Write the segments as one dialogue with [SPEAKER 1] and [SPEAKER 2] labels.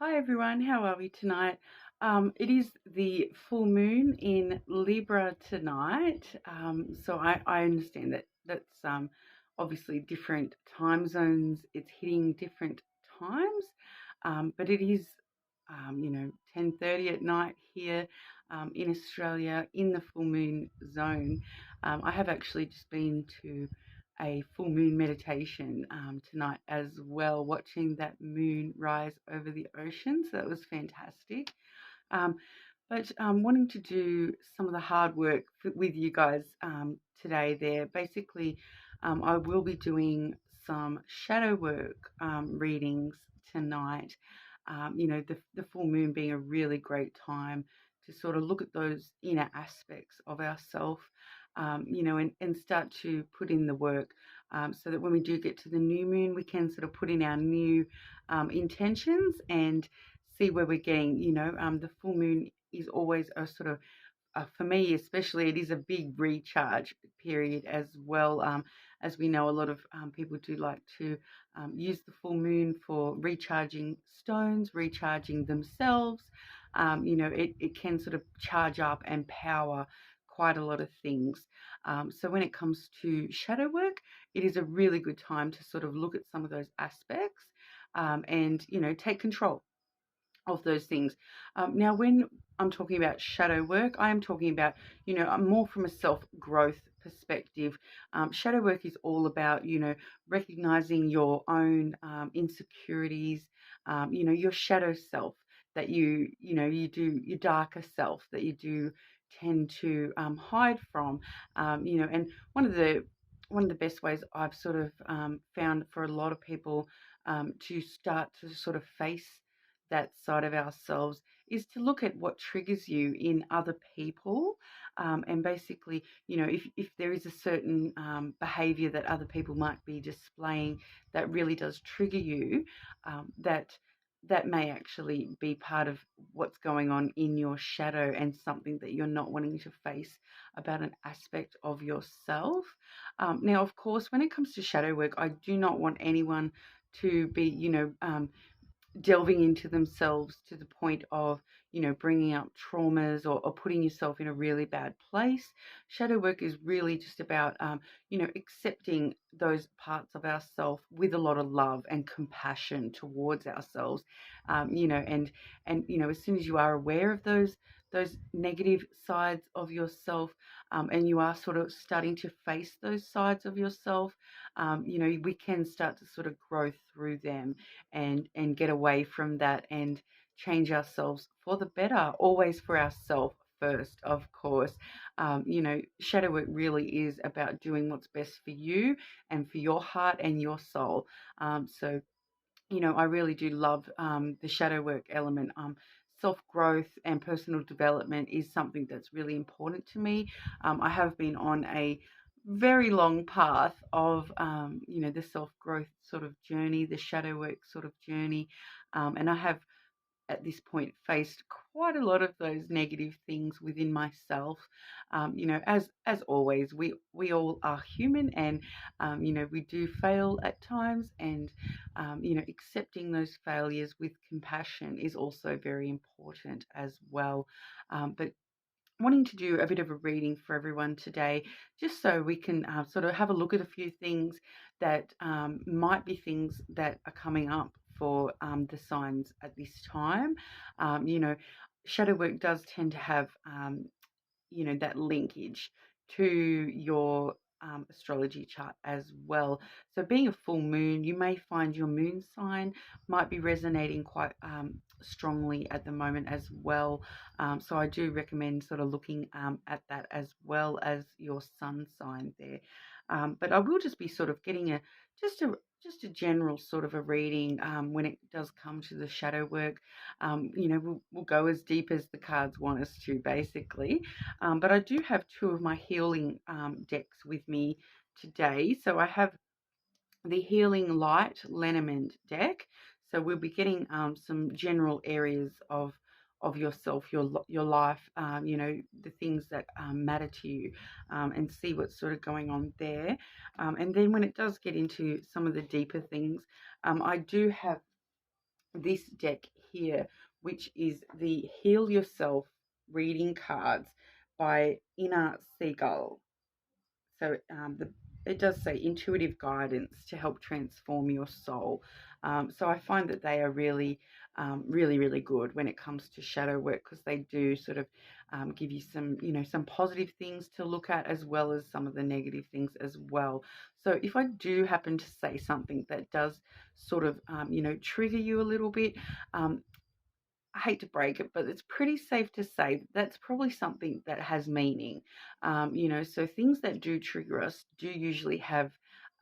[SPEAKER 1] Hi everyone, how are we tonight? It is the full moon in Libra tonight. So I understand that that's obviously different time zones. It's hitting different times, but it is 10:30 at night here in Australia in the full moon zone. I have actually just been to a full moon meditation tonight as well, watching that moon rise over the ocean. So that was fantastic. Um, but wanting to do some of the hard work with you guys today there. Basically, I will be doing some shadow work readings tonight. The full moon being a really great time to sort of look at those inner aspects of ourself, and start to put in the work so that when we do get to the new moon, we can sort of put in our new intentions and see where we're getting. The full moon is always a sort of for me especially, it is a big recharge period as well. As we know, a lot of people do like to use the full moon for recharging stones, recharging themselves. It can sort of charge up and power quite a lot of things. So when it comes to shadow work, it is a really good time to sort of look at some of those aspects and take control of those things. Now, when I'm talking about shadow work, I am talking about, more from a self growth perspective. Shadow work is all about, recognizing your own insecurities, your shadow self that you do, your darker self that you do tend to hide from, and one of the best ways I've sort of found for a lot of people to start to sort of face that side of ourselves is to look at what triggers you in other people. And basically, if there is a certain behavior that other people might be displaying that really does trigger you, that may actually be part of what's going on in your shadow and something that you're not wanting to face about an aspect of yourself. Now, of course, when it comes to shadow work, I do not want anyone to be, delving into themselves to the point of, bringing up traumas or putting yourself in a really bad place. Shadow work is really just about, accepting those parts of ourselves with a lot of love and compassion towards ourselves. And as soon as you are aware of those negative sides of yourself, and you are sort of starting to face those sides of yourself, we can start to sort of grow through them and get away from that and change ourselves for the better, always for ourselves first, of course. Shadow work really is about doing what's best for you and for your heart and your soul. So I really do love the shadow work element. Self growth and personal development is something that's really important to me. I have been on a very long path of, the self growth sort of journey, the shadow work sort of journey. And I have at this point faced quite a lot of those negative things within myself. As always, we all are human, and we do fail at times, and accepting those failures with compassion is also very important as well. But wanting to do a bit of a reading for everyone today, just so we can sort of have a look at a few things that might be things that are coming up for the signs at this time. Um, you know, Shadow work does tend to have, that linkage to your astrology chart as well. So, being a full moon, you may find your moon sign might be resonating quite strongly at the moment as well. So, I do recommend sort of looking at that as well as your sun sign there. But I will just be sort of getting just a just a general sort of a reading when it does come to the shadow work. We'll go as deep as the cards want us to, basically. But I do have two of my healing decks with me today. So I have the Healing Light Lenormand deck. So we'll be getting some general areas of yourself, your life, the things that matter to you, and see what's sort of going on there. And then when it does get into some of the deeper things, I do have this deck here, which is the Heal Yourself reading cards by Inner Seagull. So it does say intuitive guidance to help transform your soul. So I find that they are really, really good when it comes to shadow work, because they do sort of give you some, some positive things to look at, as well as some of the negative things as well. So if I do happen to say something that does sort of, trigger you a little bit, I hate to break it, but it's pretty safe to say that's probably something that has meaning. So things that do trigger us do usually have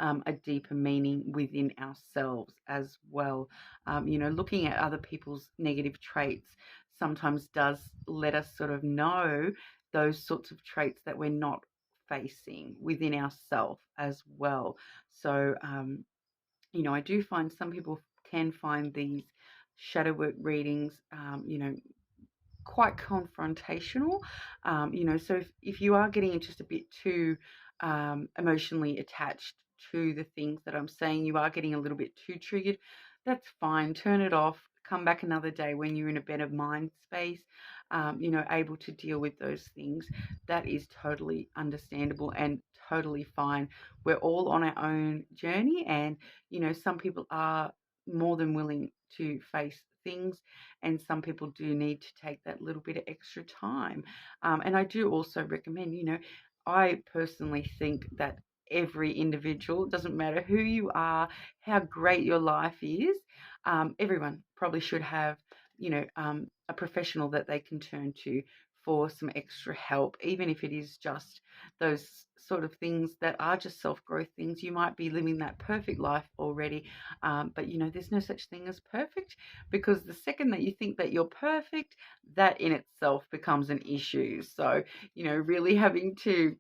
[SPEAKER 1] a deeper meaning within ourselves as well. Looking at other people's negative traits sometimes does let us sort of know those sorts of traits that we're not facing within ourselves as well. So, I do find some people can find these shadow work readings, quite confrontational. So if you are getting just a bit too emotionally attached to the things that I'm saying, you are getting a little bit too triggered, that's fine. Turn it off. Come back another day when you're in a better mind space, able to deal with those things. That is totally understandable and totally fine. We're all on our own journey, and, some people are more than willing to face things, and some people do need to take that little bit of extra time. And I do also recommend, I personally think that every individual, doesn't matter who you are, how great your life is, everyone probably should have, a professional that they can turn to for some extra help, even if it is just those sort of things that are just self-growth things. You might be living that perfect life already, but there's no such thing as perfect, because the second that you think that you're perfect, that in itself becomes an issue. So, really having to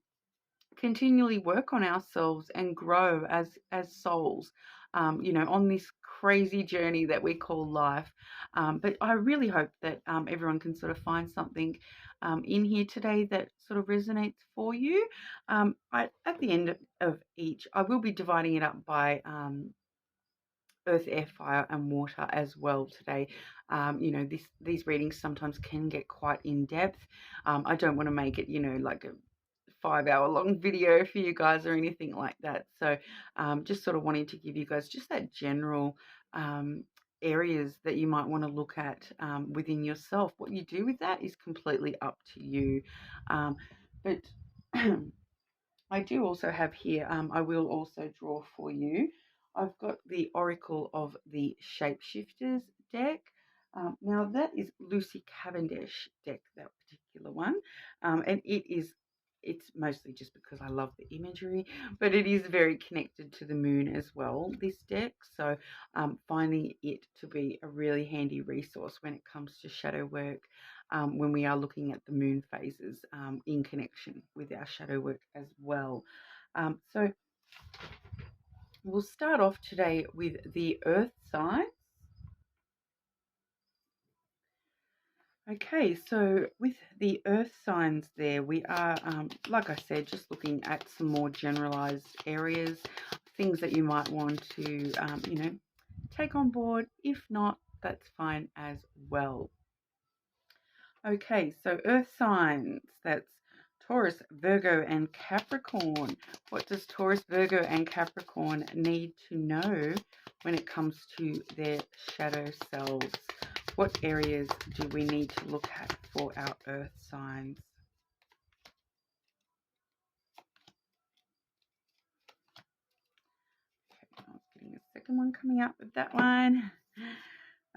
[SPEAKER 1] continually work on ourselves and grow as souls, on this crazy journey that we call life. But I really hope that everyone can sort of find something in here today that sort of resonates for you. At the end of each, I will be dividing it up by earth, air, fire, and water as well today. These readings sometimes can get quite in depth. I don't want to make it, like a 5-hour long video for you guys or anything like that. So just sort of wanting to give you guys just that general areas that you might want to look at within yourself. What you do with that is completely up to you. But I do also have here, I will also draw for you. I've got the Oracle of the Shapeshifters deck. Now that is Lucy Cavendish deck, that particular one. And it's mostly just because I love the imagery, but it is very connected to the moon as well, this deck. So finding it to be a really handy resource when it comes to shadow work, when we are looking at the moon phases in connection with our shadow work as well. So we'll start off today with the earth sign. Okay, so with the earth signs there, we are, like I said, just looking at some more generalized areas, things that you might want to, take on board. If not, that's fine as well. Okay, so earth signs, that's Taurus, Virgo, and Capricorn. What does Taurus, Virgo, and Capricorn need to know when it comes to their shadow selves? What areas do we need to look at for our earth signs? Okay, I was getting a second one coming up with that one.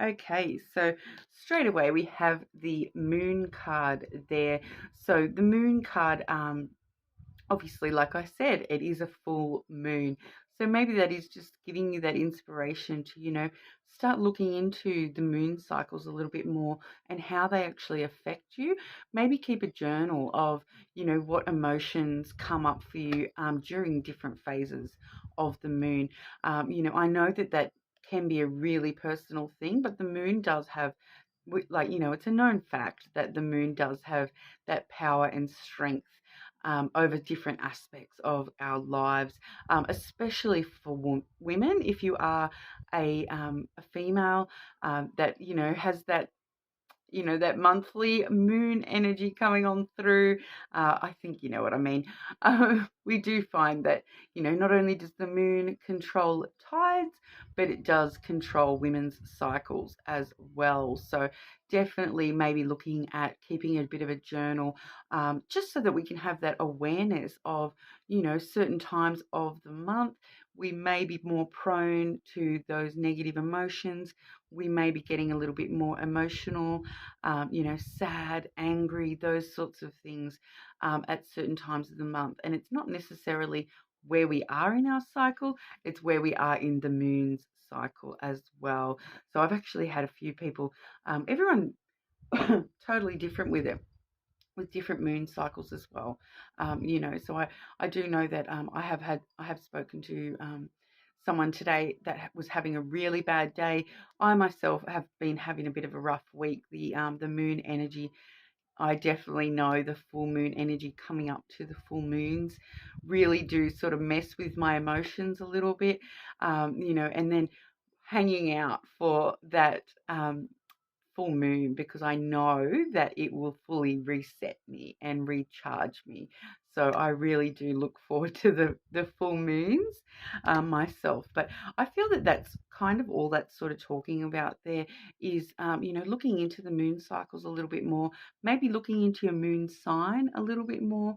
[SPEAKER 1] Okay, so straight away we have the moon card there. So the moon card, obviously, like I said, it is a full moon. So maybe that is just giving you that inspiration to, start looking into the moon cycles a little bit more and how they actually affect you. Maybe keep a journal of, what emotions come up for you during different phases of the moon. I know that can be a really personal thing, but the moon does have, it's a known fact that the moon does have that power and strength over different aspects of our lives, especially for women. If you are a female that, you know, has that, you know, that monthly moon energy coming on through. I think you know what I mean. We do find that, you know, not only does the moon control tides, but it does control women's cycles as well. So definitely maybe looking at keeping a bit of a journal, just so that we can have that awareness of, you know, certain times of the month we may be more prone to those negative emotions. We may be getting a little bit more emotional, you know, sad, angry, those sorts of things at certain times of the month. And it's not necessarily where we are in our cycle, it's where we are in the moon's cycle as well. So I've actually had a few people, everyone totally different with it, with different moon cycles as well. You know, so I do know that I have spoken to someone today that was having a really bad day. I myself have been having a bit of a rough week. The moon energy, I definitely know the full moon energy coming up to the full moons really do sort of mess with my emotions a little bit. You know, and then hanging out for that full moon, because I know that it will fully reset me and recharge me. So I really do look forward to the full moons myself. But I feel that that's kind of all that's sort of talking about there is, you know, looking into the moon cycles a little bit more, maybe looking into your moon sign a little bit more,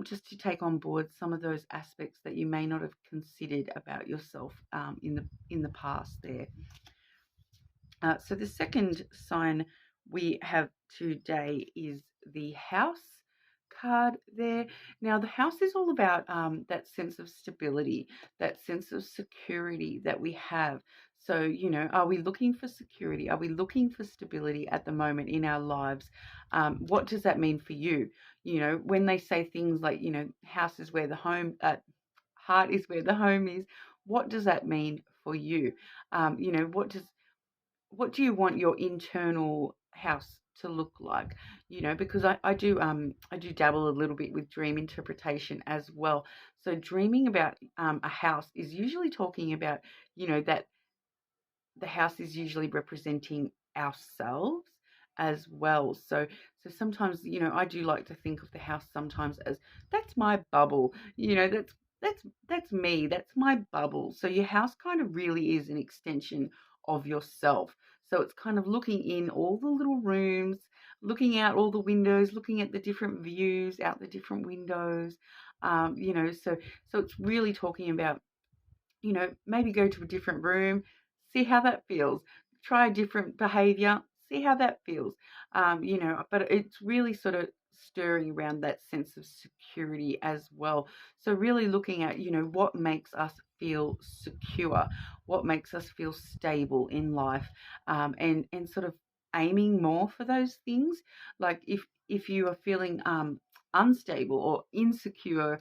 [SPEAKER 1] just to take on board some of those aspects that you may not have considered about yourself in the past there. So the second sign we have today is the house card there. Now, the house is all about that sense of stability, that sense of security that we have. So, you know, are we looking for security? Are we looking for stability at the moment in our lives? What does that mean for you? You know, when they say things like, you know, house is where the home, heart is where the home is. What does that mean for you? You know, what do you want your internal house to look like? You know, because I do dabble a little bit with dream interpretation as well. So dreaming about a house is usually talking about, you know, that the house is usually representing ourselves as well. So sometimes, you know, I do like to think of the house sometimes as that's my bubble. You know, that's me. That's my bubble. So your house kind of really is an extension of yourself. So it's kind of looking in all the little rooms, looking out all the windows, looking at the different views out the different windows. You know, so it's really talking about, you know, maybe go to a different room, see how that feels. Try a different behavior, see how that feels. You know, but it's really sort of stirring around that sense of security as well. So really looking at, you know, what makes us feel secure, what makes us feel stable in life, and sort of aiming more for those things. Like if you are feeling unstable or insecure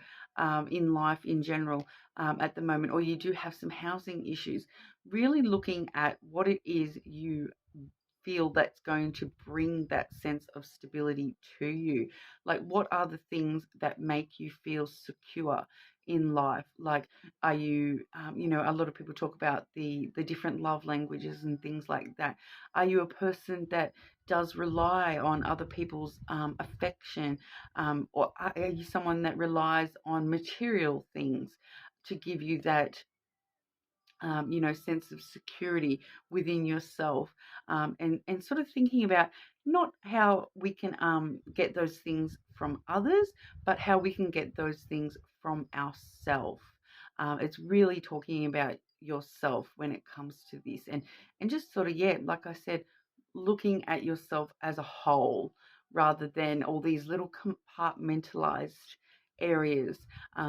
[SPEAKER 1] in life in general, at the moment, or you do have some housing issues, really looking at what it is you feel that's going to bring that sense of stability to you. Like, what are the things that make you feel secure in life? Like, are you, you know, a lot of people talk about the different love languages and things like that. Are you a person that does rely on other people's affection, or are you someone that relies on material things to give you that, you know, sense of security within yourself, and sort of thinking about not how we can get those things from others, but how we can get those things from ourselves. It's really talking about yourself when it comes to this, and just sort of, yeah, like I said, looking at yourself as a whole rather than all these little compartmentalized areas.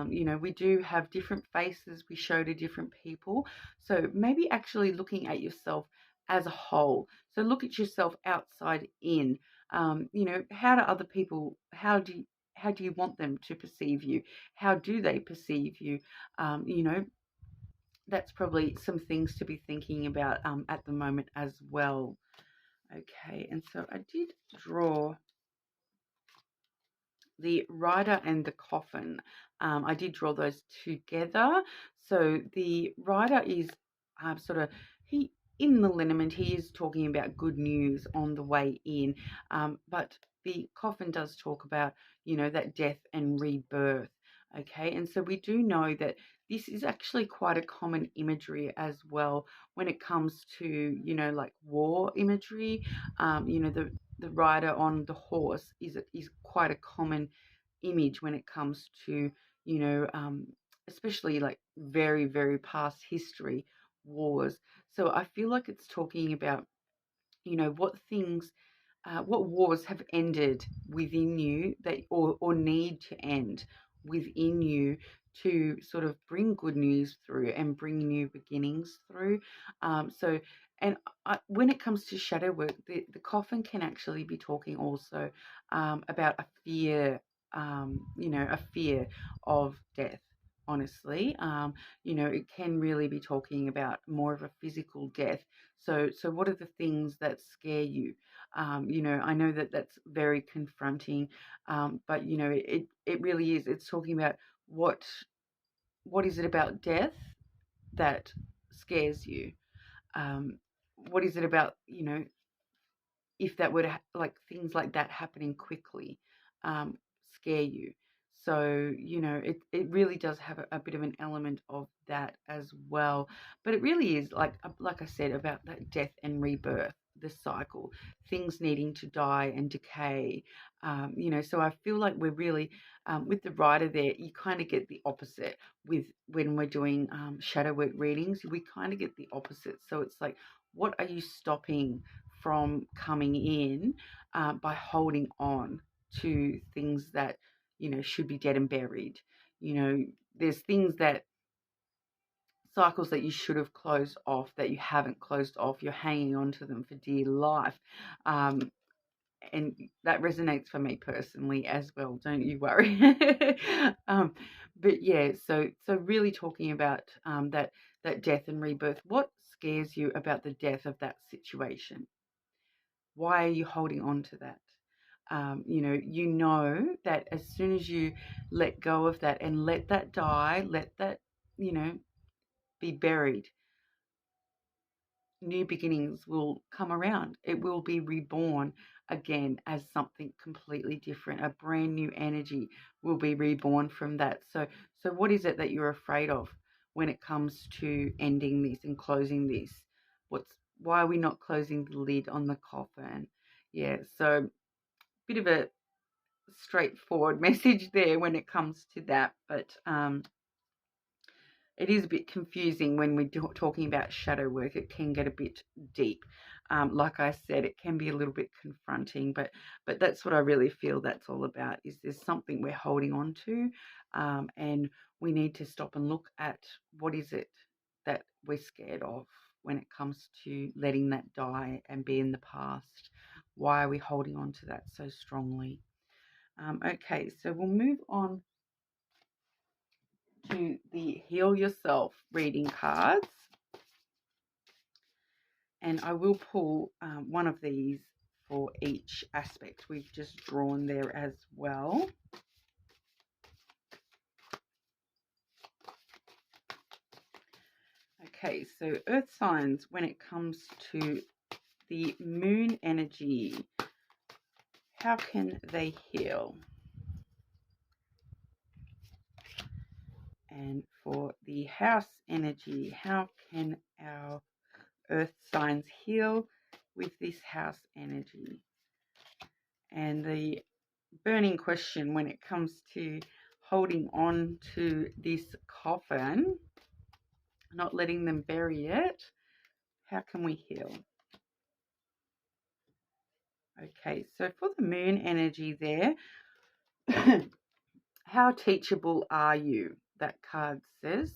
[SPEAKER 1] You know, we do have different faces we show to different people. So maybe actually looking at yourself as a whole. So look at yourself outside in. You know, how do other people, how do you want them to perceive you? How do they perceive you? You know, that's probably some things to be thinking about at the moment as well. Okay, and so I did draw the rider and the coffin. I did draw those together. So the rider is sort of in the lenormand, he is talking about good news on the way in, but the coffin does talk about, that death and rebirth. Okay, and so we do know that this is actually quite a common imagery as well when it comes to, like war imagery. The rider on the horse is quite a common image when it comes to, especially like very, very past history wars. So I feel like it's talking about, what things, what wars have ended within you that, or need to end within you to sort of bring good news through and bring new beginnings through. So, and when it comes to shadow work, the coffin can actually be talking also about a fear, a fear of death. Honestly, it can really be talking about more of a physical death. So what are the things that scare you? I know that that's very confronting, but it really is. It's talking about what is it about death that scares you? What is it about, if that were to like things like that happening quickly, um, scare you? So it really does have a bit of an element of that as well. But it really is like I said about that death and rebirth, the cycle, things needing to die and decay. So I feel like we're really with the writer there. You kind of get the opposite with when we're doing shadow work readings. We kind of get the opposite. So it's like, what are you stopping from coming in by holding on to things that should be dead and buried? There's things that cycles that you should have closed off that you haven't closed off. You're hanging on to them for dear life. And that resonates for me personally as well, don't you worry. But yeah, so really talking about that death and rebirth. What scares you about the death of that situation? Why are you holding on to that? That as soon as you let go of that and let that die, let that, be buried, new beginnings will come around. It will be reborn again as something completely different. A brand new energy will be reborn from that. So what is it that you're afraid of when it comes to ending this and closing this? Why are we not closing the lid on the coffin? Yeah, so bit of a straightforward message there when it comes to that, but it is a bit confusing when we're talking about shadow work. It can get a bit deep. Like I said, it can be a little bit confronting, but that's what I really feel that's all about. Is there's something we're holding on to, and we need to stop and look at what is it that we're scared of when it comes to letting that die and be in the past. Why are we holding on to that so strongly? Okay, so we'll move on to the Heal Yourself reading cards. And I will pull one of these for each aspect we've just drawn there as well. Okay, so earth signs, when it comes to the moon energy, how can they heal? And for the house energy, how can our earth signs heal with this house energy? And the burning question when it comes to holding on to this coffin, not letting them bury it, how can we heal? Okay, so for the moon energy there, how teachable are you? That card says.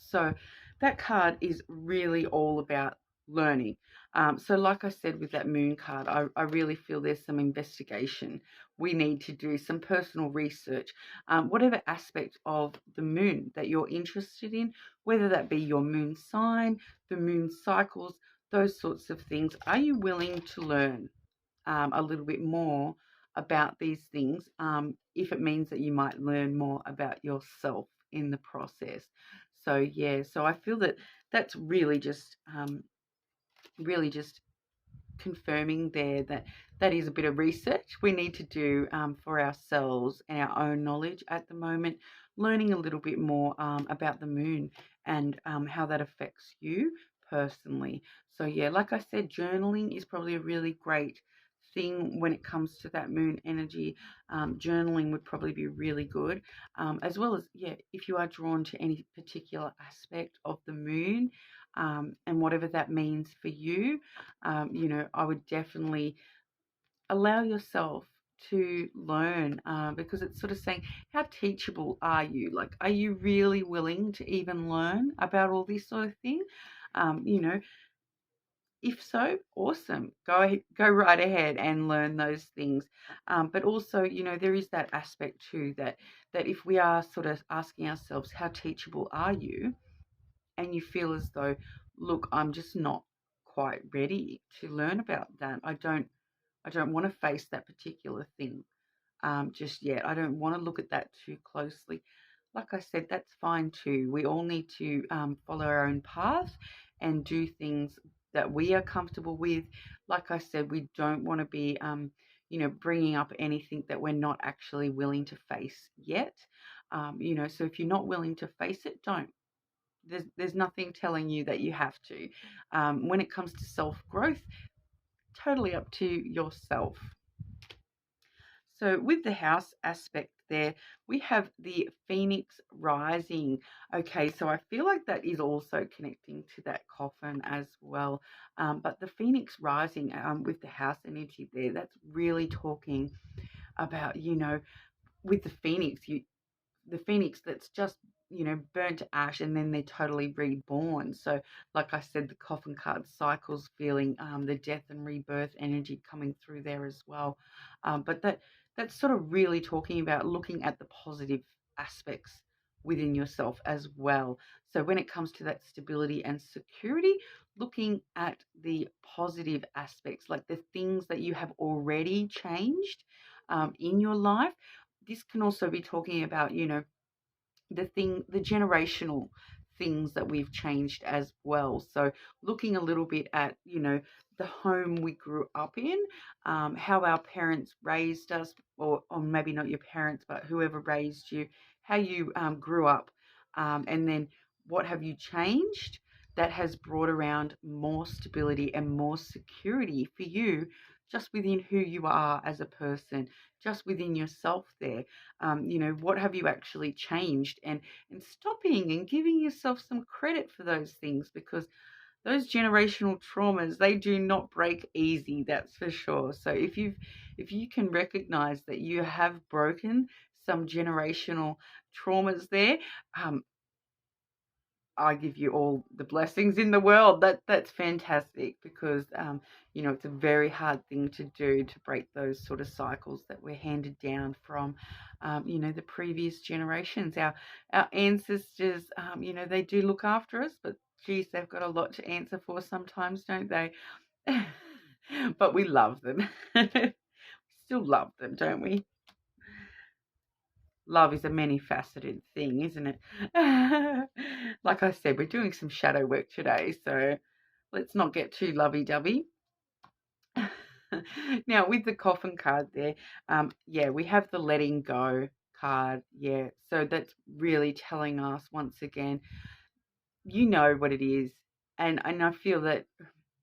[SPEAKER 1] So that card is really all about learning. So like I said with that moon card, I really feel there's some investigation we need to do, some personal research, whatever aspect of the moon that you're interested in, whether that be your moon sign, the moon cycles, those sorts of things. Are you willing to learn a little bit more about these things, if it means that you might learn more about yourself in the process? So yeah, so I feel that that's really just confirming there that that is a bit of research we need to do for ourselves and our own knowledge at the moment, learning a little bit more about the moon and how that affects you personally. So yeah, like I said, journaling is probably a really great thing when it comes to that moon energy. Journaling would probably be really good, as well as, yeah, if you are drawn to any particular aspect of the moon, and whatever that means for you, I would definitely allow yourself to learn, because it's sort of saying, how teachable are you? Like, are you really willing to even learn about all this sort of thing? You know, if so, awesome. Go right ahead and learn those things. But also, there is that aspect too that if we are sort of asking ourselves, how teachable are you? And you feel as though, look, I'm just not quite ready to learn about that. I don't want to face that particular thing just yet. I don't want to look at that too closely. Like I said, that's fine too. We all need to follow our own path and do things that we are comfortable with. Like I said, we don't want to be, bringing up anything that we're not actually willing to face yet. So if you're not willing to face it, don't. There's nothing telling you that you have to. When it comes to self-growth, totally up to yourself. So with the house aspect there, we have the Phoenix rising. Okay, so I feel like that is also connecting to that coffin as well. But the Phoenix rising with the house energy there, that's really talking about, with the phoenix that's just burnt to ash, and then they're totally reborn. So like I said, the coffin card cycles, feeling the death and rebirth energy coming through there as well. But that's sort of really talking about looking at the positive aspects within yourself as well. So when it comes to that stability and security, looking at the positive aspects, like the things that you have already changed in your life. This can also be talking about, the generational things that we've changed as well. So looking a little bit at, the home we grew up in, how our parents raised us, or maybe not your parents, but whoever raised you, how you grew up, and then what have you changed that has brought around more stability and more security for you, just within who you are as a person, just within yourself there. What have you actually changed, and stopping and giving yourself some credit for those things, because those generational traumas, they do not break easy, that's for sure. So if you can recognize that you have broken some generational traumas there, I give you all the blessings in the world. That's fantastic, because it's a very hard thing to do, to break those sort of cycles that we're handed down from the previous generations. Our ancestors, they do look after us, but geez, they've got a lot to answer for sometimes, don't they? But we love them. Still love them, don't we? Love is a many-faceted thing, isn't it? Like I said, we're doing some shadow work today, so let's not get too lovey-dovey. Now, with the coffin card there, we have the letting go card. Yeah, so that's really telling us, once again, you know what it is. And I feel that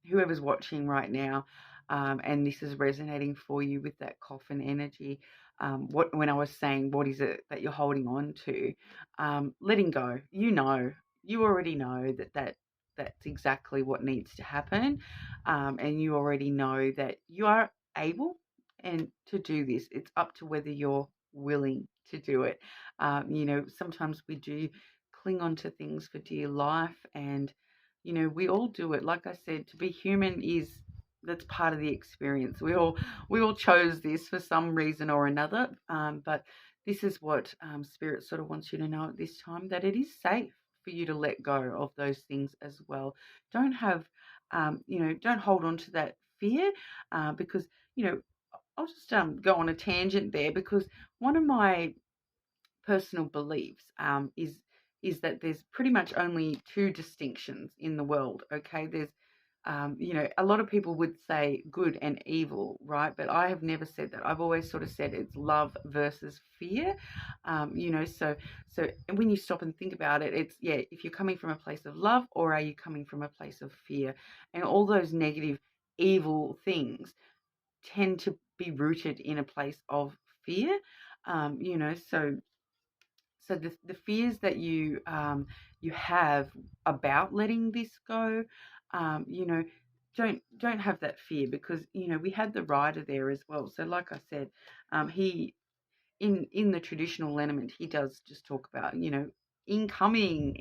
[SPEAKER 1] whoever's watching right now, and this is resonating for you with that coffin energy, when I was saying, what is it that you're holding on to? Letting go. You already know that's exactly what needs to happen, and you already know that you are able and to do this. It's up to whether you're willing to do it. Sometimes we do cling on to things for dear life, and we all do it. Like I said, to be human that's part of the experience. We all chose this for some reason or another, but this is what Spirit sort of wants you to know at this time, that it is safe for you to let go of those things as well. Don't don't hold on to that fear, because I'll just go on a tangent there, because one of my personal beliefs is is that there's pretty much only two distinctions in the world, okay? There's, you know, a lot of people would say good and evil, right? But I have never said that. I've always sort of said it's love versus fear, you know, so when you stop and think about it, it's, yeah, if you're coming from a place of love or are you coming from a place of fear? And all those negative, evil things tend to be rooted in a place of fear, you know, so the fears that you have about letting this go, you know, don't have that fear, because you know we had the rider there as well. So like I said, he in the traditional Lenormand, he does just talk about, you know, incoming,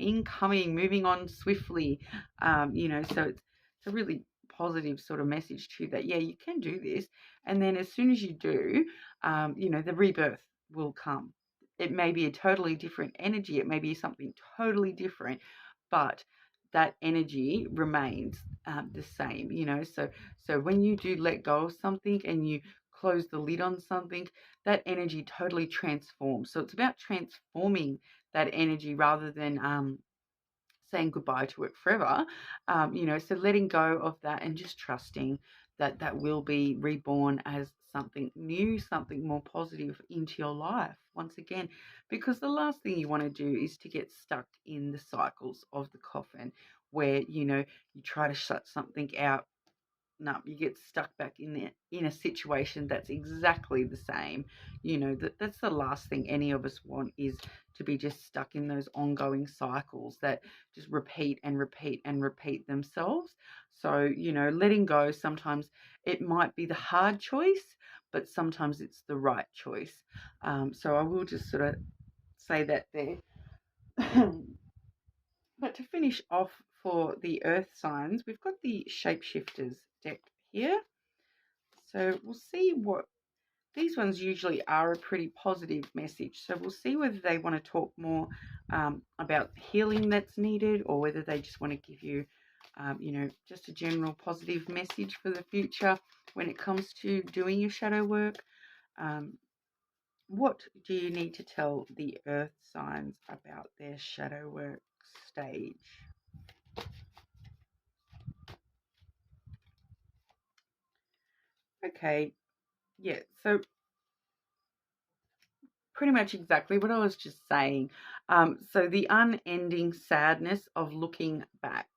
[SPEAKER 1] moving on swiftly, you know, so it's a really positive sort of message too, that yeah, you can do this, and then as soon as you do, you know, the rebirth will come. It may be a totally different energy, it may be something totally different, but that energy remains the same, you know. So when you do let go of something and you close the lid on something, that energy totally transforms. So it's about transforming that energy rather than saying goodbye to it forever. You know, so letting go of that and just trusting that that will be reborn as something new, something more positive into your life once again, because the last thing you want to do is to get stuck in the cycles of the coffin where, you know, you try to shut something out. No, you get stuck back in there in a situation that's exactly the same. You know, that's the last thing any of us want, is to be just stuck in those ongoing cycles that just repeat and repeat and repeat themselves. So, you know, letting go, sometimes it might be the hard choice, but sometimes it's the right choice. So I will just sort of say that there. But to finish off for the earth signs, we've got the shapeshifters deck here. So we'll see what these ones usually are, a pretty positive message. So we'll see whether they want to talk more about healing that's needed, or whether they just want to give you, you know, just a general positive message for the future when it comes to doing your shadow work. What do you need to tell the earth signs about their shadow work stage? Okay, yeah, so pretty much exactly what I was just saying. So the unending sadness of looking back.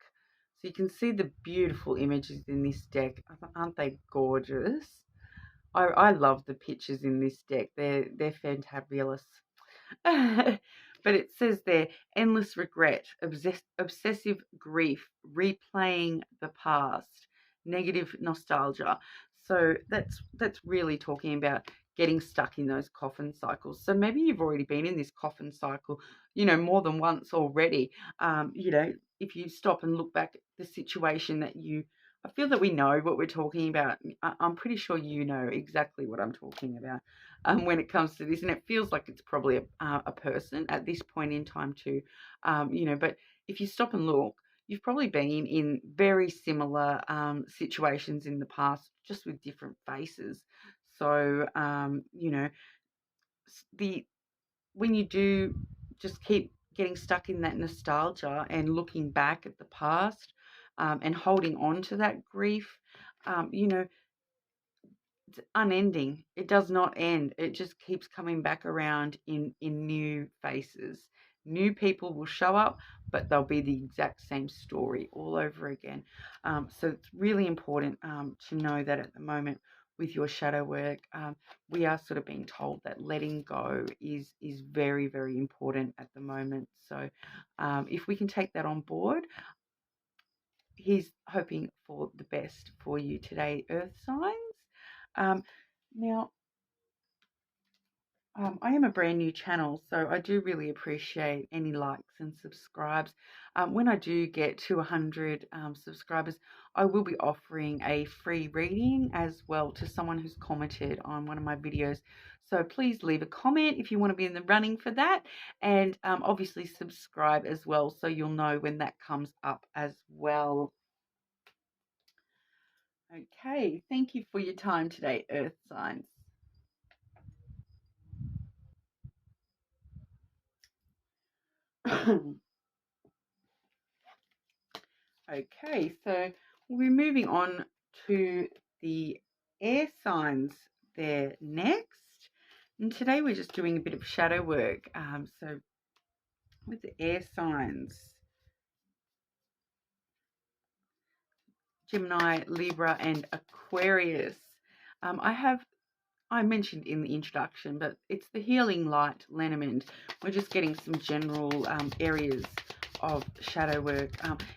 [SPEAKER 1] So you can see the beautiful images in this deck. Aren't they gorgeous? I love the pictures in this deck. They're fantabulous. But it says there, endless regret, obsessive grief, replaying the past, negative nostalgia. So that's really talking about getting stuck in those coffin cycles. So maybe you've already been in this coffin cycle, you know, more than once already. You know, if you stop and look back at the situation that I feel that we know what we're talking about. I'm pretty sure you know exactly what I'm talking about when it comes to this, and it feels like it's probably a person at this point in time too. You know, but if you stop and look, you've probably been in very similar situations in the past, just with different faces. So you know, the when you do just keep getting stuck in that nostalgia and looking back at the past, and holding on to that grief, you know, it's unending. It does not end. It just keeps coming back around in new faces. New people will show up, but they'll be the exact same story all over again. So it's really important to know that at the moment with your shadow work, we are sort of being told that letting go is very, very important at the moment. So if we can take that on board, he's hoping for the best for you today, Earth signs. Now, I am a brand new channel, so I do really appreciate any likes and subscribes. When I do get to 100 subscribers, I will be offering a free reading as well to someone who's commented on one of my videos. So please leave a comment if you want to be in the running for that, and obviously subscribe as well so you'll know when that comes up as well. Okay, thank you for your time today, Earth signs. Okay, so we'll be moving on to the air signs there next. And today we're just doing a bit of shadow work. So with the air signs, Gemini, Libra, and Aquarius. I mentioned in the introduction, but it's the Healing Light Lenormand. We're just getting some general areas of shadow work.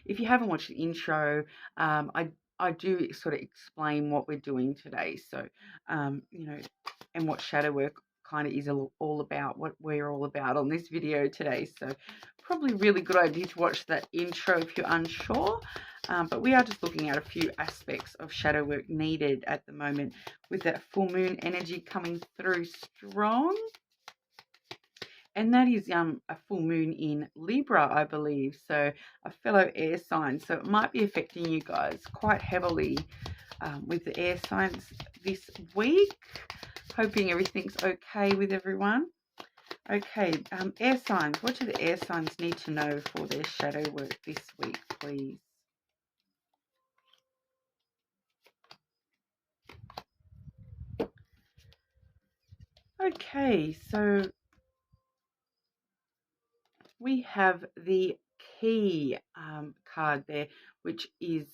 [SPEAKER 1] If you haven't watched the intro, I do sort of explain what we're doing today. So, you know, and what shadow work kind of is all about, what we're all about on this video today. So probably really good idea to watch that intro if you're unsure. But we are just looking at a few aspects of shadow work needed at the moment with that full moon energy coming through strong. And that is a full moon in Libra, I believe. So a fellow air sign. So it might be affecting you guys quite heavily with the air signs this week. Hoping everything's okay with everyone. Okay, air signs. What do the air signs need to know for their shadow work this week, please? Okay, so we have the key card there, which is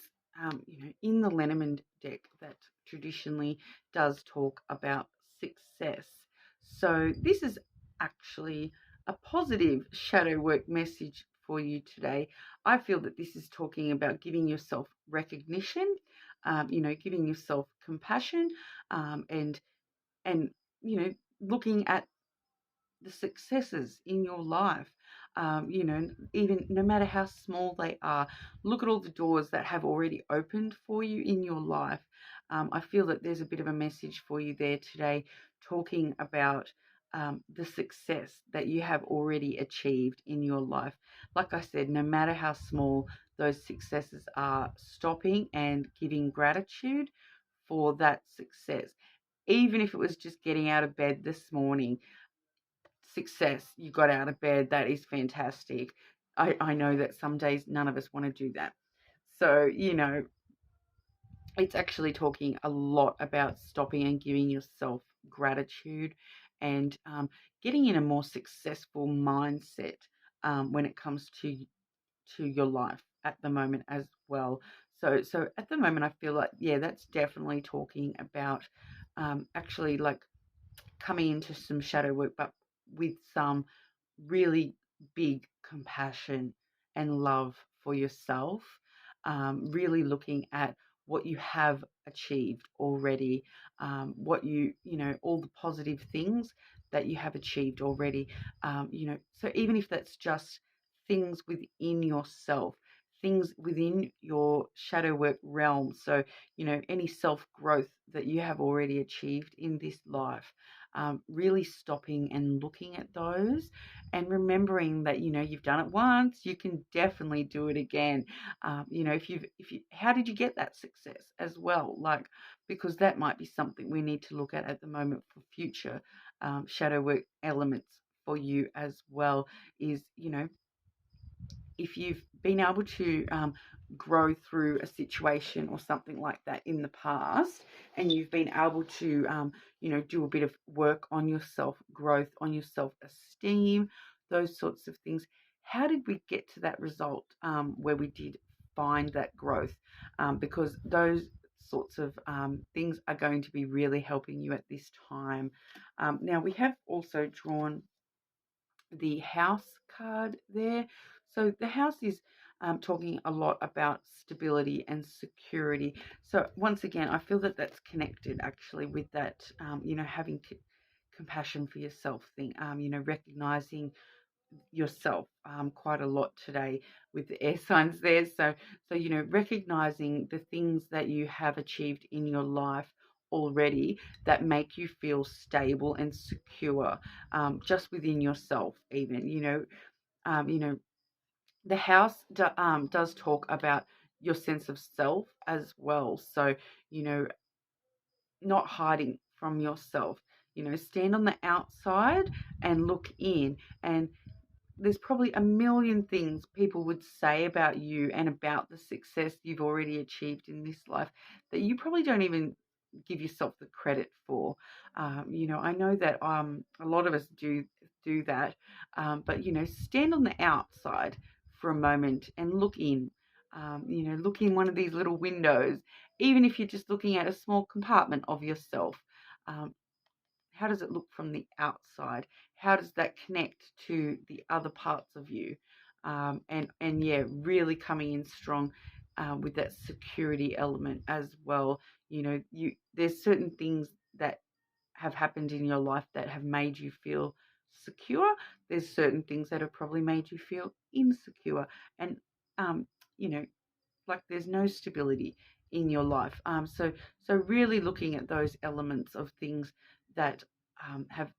[SPEAKER 1] you know, in the Lenormand deck that traditionally does talk about success. So this is actually a positive shadow work message for you today. I feel that this is talking about giving yourself recognition, you know, giving yourself compassion, and you know, looking at the successes in your life. You know, even no matter how small they are, look at all the doors that have already opened for you in your life. I feel that there's a bit of a message for you there today, talking about the success that you have already achieved in your life. Like I said, no matter how small those successes are, stopping and giving gratitude for that success. Even if it was just getting out of bed this morning, success, you got out of bed, that is fantastic. I know that some days none of us want to do that. So, you know, it's actually talking a lot about stopping and giving yourself gratitude and getting in a more successful mindset when it comes to your life at the moment as well. So at the moment, I feel like, yeah, that's definitely talking about actually like coming into some shadow work, but with some really big compassion and love for yourself, really looking at what you have achieved already, what you know, all the positive things that you have achieved already, you know, so even if that's just things within yourself, things within your shadow work realm. So, you know, any self growth that you have already achieved in this life, really stopping and looking at those and remembering that, you know, you've done it once, you can definitely do it again. You know, if you, how did you get that success as well? Like, because that might be something we need to look at the moment for future shadow work elements for you as well. Is, you know, if you've been able to grow through a situation or something like that in the past, and you've been able to, you know, do a bit of work on your self growth, on your self esteem, those sorts of things. How did we get to that result where we did find that growth? Because those sorts of things are going to be really helping you at this time. Now, we have also drawn the house card there. So the house is talking a lot about stability and security. So once again, I feel that that's connected actually with that, you know, having compassion for yourself thing, you know, recognizing yourself quite a lot today with the air signs there. So you know, recognizing the things that you have achieved in your life already that make you feel stable and secure, just within yourself. Even, you know, the house does talk about your sense of self as well. So, you know, not hiding from yourself. You know, stand on the outside and look in and there's probably a million things people would say about you and about the success you've already achieved in this life that you probably don't even give yourself the credit for. I know that a lot of us do that, but stand on the outside for a moment and look in. Look in one of these little windows, even if you're just looking at a small compartment of yourself. Um, how does it look from the outside? How does that connect to the other parts of you? And yeah, really coming in strong with that security element as well. There's certain things that have happened in your life that have made you feel secure. There's certain things that have probably made you feel insecure, and um, you know, like there's no stability in your life. So really looking at those elements of things that have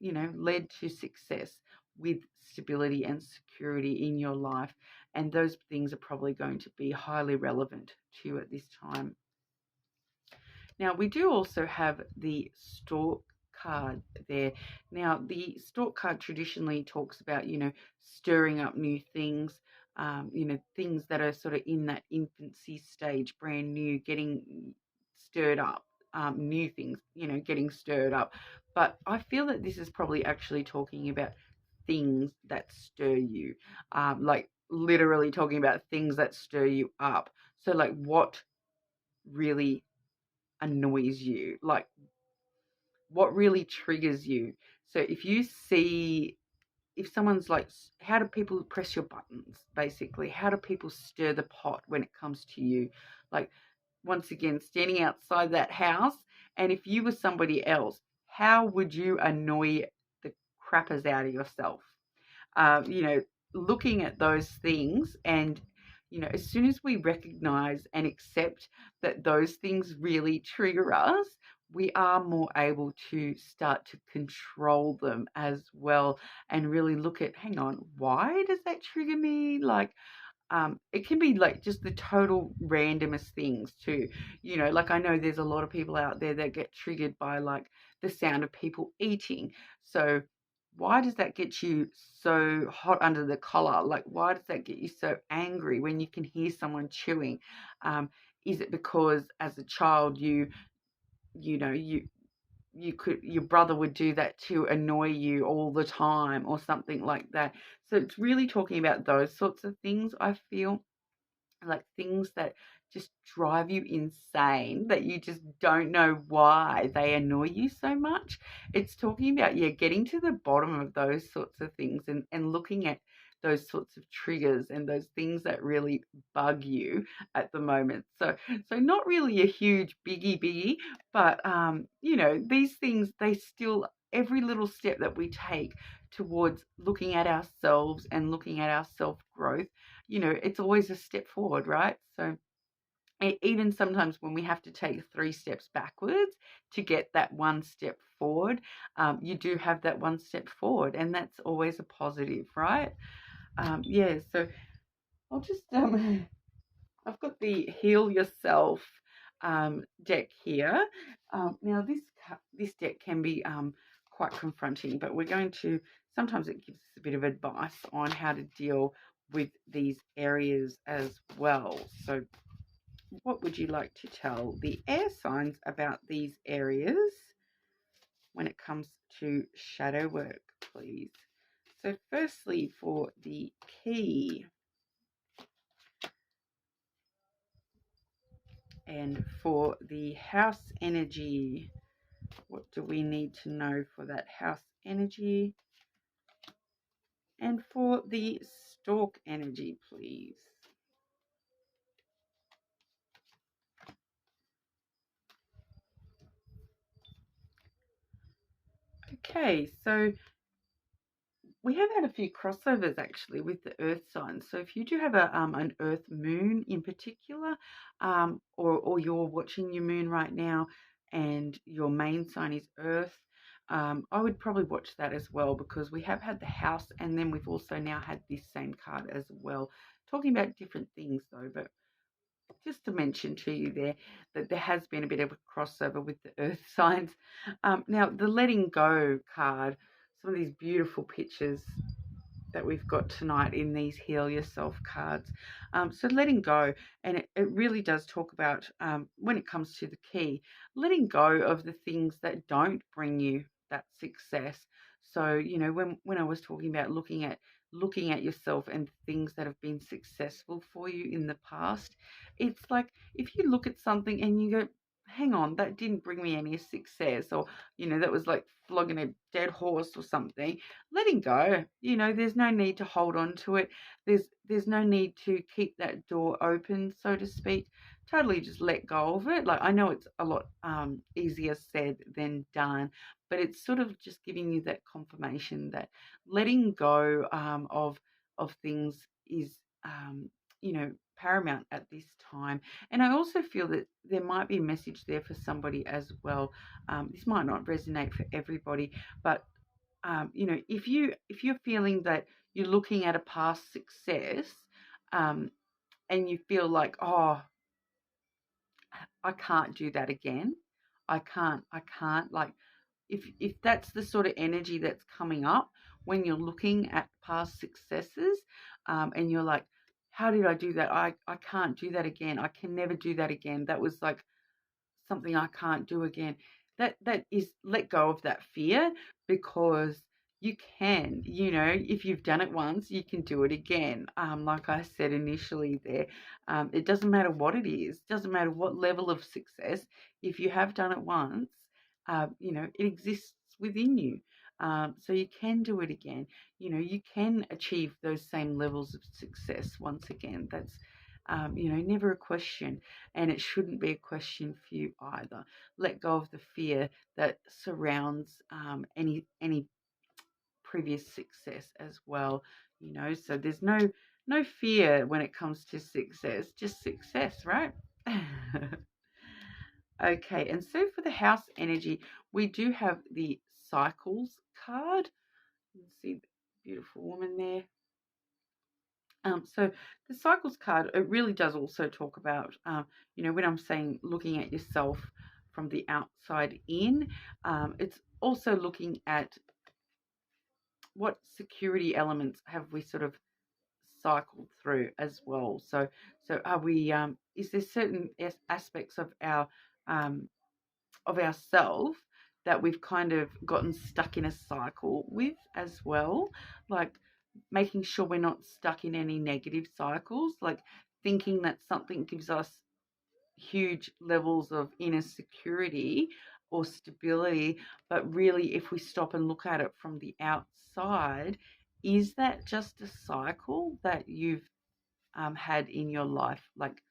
[SPEAKER 1] led to success with stability and security in your life, and those things are probably going to be highly relevant to you at this time. Now, we do also have the Stork card there. Now, the Stork card traditionally talks about, stirring up new things, things that are sort of in that infancy stage, brand new, getting stirred up, new things, getting stirred up. But I feel that this is probably actually talking about things that stir you, like literally talking about things that stir you up. So, like, what really annoys you, like what really triggers you. So if someone's like, how do people press your buttons, basically? How do people stir the pot when it comes to you? Like, once again, standing outside that house, and if you were somebody else, how would you annoy the crappers out of yourself? um, you know, Looking at those things, and as soon as we recognize and accept that those things really trigger us, we are more able to start to control them as well, and really look at, hang on, why does that trigger me? Like, it can be like just the total randomest things too. Like, I know there's a lot of people out there that get triggered by like the sound of people eating. So why does that get you so hot under the collar? Like, why does that get you so angry when you can hear someone chewing? Is it because as a child you know your brother would do that to annoy you all the time or something like that? So it's really talking about those sorts of things, I feel, like things that just drive you insane, that you just don't know why they annoy you so much. It's talking about, yeah, getting to the bottom of those sorts of things, and looking at those sorts of triggers and those things that really bug you at the moment. So not really a huge biggie, but these things, they still, every little step that we take towards looking at ourselves and looking at our self growth, it's always a step forward, right? So even sometimes when we have to take 3 steps backwards to get that one step forward, you do have that one step forward, and that's always a positive, right? Yeah, so I'll just, I've got the Heal Yourself deck here. Now, this deck can be quite confronting, but we're going to, sometimes it gives us a bit of advice on how to deal with these areas as well. So what would you like to tell the air signs about these areas when it comes to shadow work, please? So firstly, for the key, and for the house energy, what do we need to know for that house energy? And for the stork energy, please. Okay, so we have had a few crossovers actually with the earth signs. So if you do have an earth moon in particular, or you're watching your moon right now and your main sign is earth, I would probably watch that as well, because we have had the house, and then we've also now had this same card as well, talking about different things though. But just to mention to you there that there has been a bit of a crossover with the earth signs. Now, the letting go card, some of these beautiful pictures that we've got tonight in these Heal Yourself cards. So letting go, and it really does talk about, when it comes to the key, letting go of the things that don't bring you that success. So, you know, when I was talking about looking at yourself and things that have been successful for you in the past, it's like if you look at something and you go, hang on, that didn't bring me any success, or, you know, that was like flogging a dead horse or something, letting go. You know, there's no need to hold on to it. There's no need to keep that door open, so to speak. Totally just let go of it. Like, I know it's a lot easier said than done, but it's sort of just giving you that confirmation that letting go of things is, you know, paramount at this time. And I also feel that there might be a message there for somebody as well. This might not resonate for everybody, but you know, if you're feeling that you're looking at a past success, and you feel like, oh, I can't do that again. I can't. Like, if that's the sort of energy that's coming up when you're looking at past successes, and you're like, how did I do that? I can't do that again. I can never do that again. That was like something I can't do again. That is, let go of that fear, because you can, you know, if you've done it once, you can do it again. Like I said initially there, it doesn't matter what it is, doesn't matter what level of success. If you have done it once, you know, it exists within you. So you can do it again. You know, you can achieve those same levels of success once again. That's, you know, never a question, and it shouldn't be a question for you either. Let go of the fear that surrounds any previous success as well. You know, so there's no fear when it comes to success, just success, right? Okay, and so for the house energy, we do have the cycles card. You can see the beautiful woman there. So the cycles card, it really does also talk about, you know, when I'm saying looking at yourself from the outside in, it's also looking at what security elements have we sort of cycled through as well. So are we, is there certain aspects of ourself that we've kind of gotten stuck in a cycle with as well, like making sure we're not stuck in any negative cycles, like thinking that something gives us huge levels of inner security or stability, but really if we stop and look at it from the outside, is that just a cycle that you've had in your life, like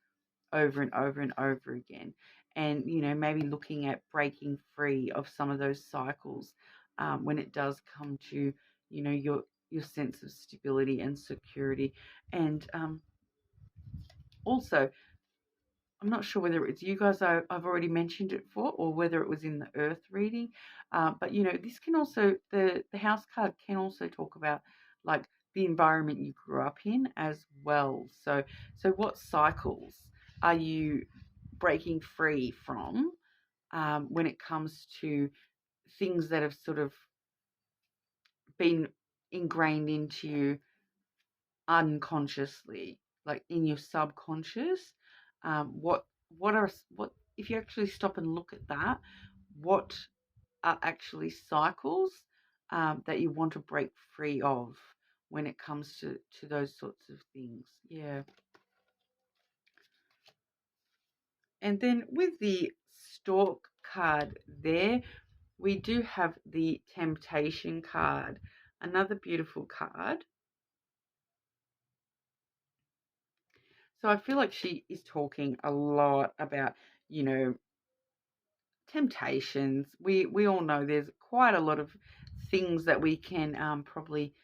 [SPEAKER 1] over and over and over again? And, you know, maybe looking at breaking free of some of those cycles, when it does come to, you know, your sense of stability and security. And also, I'm not sure whether it's you guys I've already mentioned it for, or whether it was in the earth reading, but, you know, this can also, the house card can also talk about like the environment you grew up in as well. So what cycles are you breaking free from, when it comes to things that have sort of been ingrained into you unconsciously, like in your subconscious? What if you actually stop and look at that? What are actually cycles that you want to break free of when it comes to those sorts of things? Yeah. And then with the Stork card there, we do have the Temptation card, another beautiful card. So I feel like she is talking a lot about, you know, temptations. We all know there's quite a lot of things that we can probably,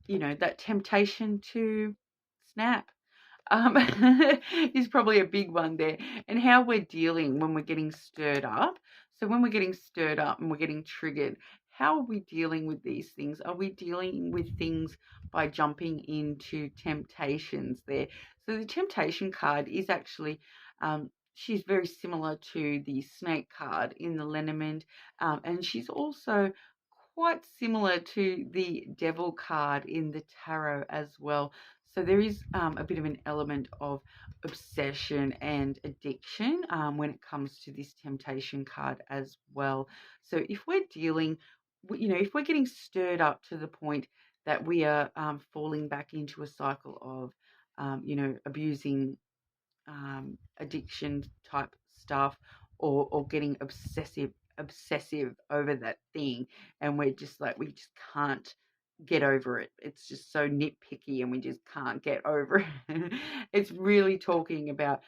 [SPEAKER 1] you know, that temptation to snap, is probably a big one there, and how we're dealing when we're getting stirred up. So when we're getting stirred up and we're getting triggered, how are we dealing with these things? Are we dealing with things by jumping into temptations there? So the temptation card is actually, she's very similar to the snake card in the lenormand, and she's also quite similar to the Devil card in the tarot as well. So there is a bit of an element of obsession and addiction when it comes to this temptation card as well. So if we're dealing, if we're getting stirred up to the point that we are falling back into a cycle of, abusing addiction type stuff, or getting obsessive over that thing, and we're just like, we just can't get over it. It's just so nitpicky and we just can't get over it. It's really talking about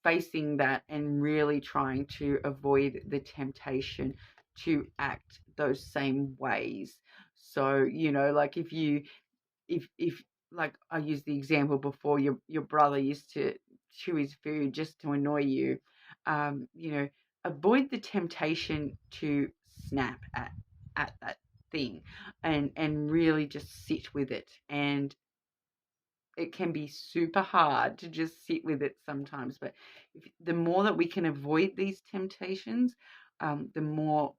[SPEAKER 1] facing that and really trying to avoid the temptation to act those same ways. So, like if like I used the example before, your brother used to chew his food just to annoy you, avoid the temptation to snap at that thing, and really just sit with it. And it can be super hard to just sit with it sometimes, but the more that we can avoid these temptations, the more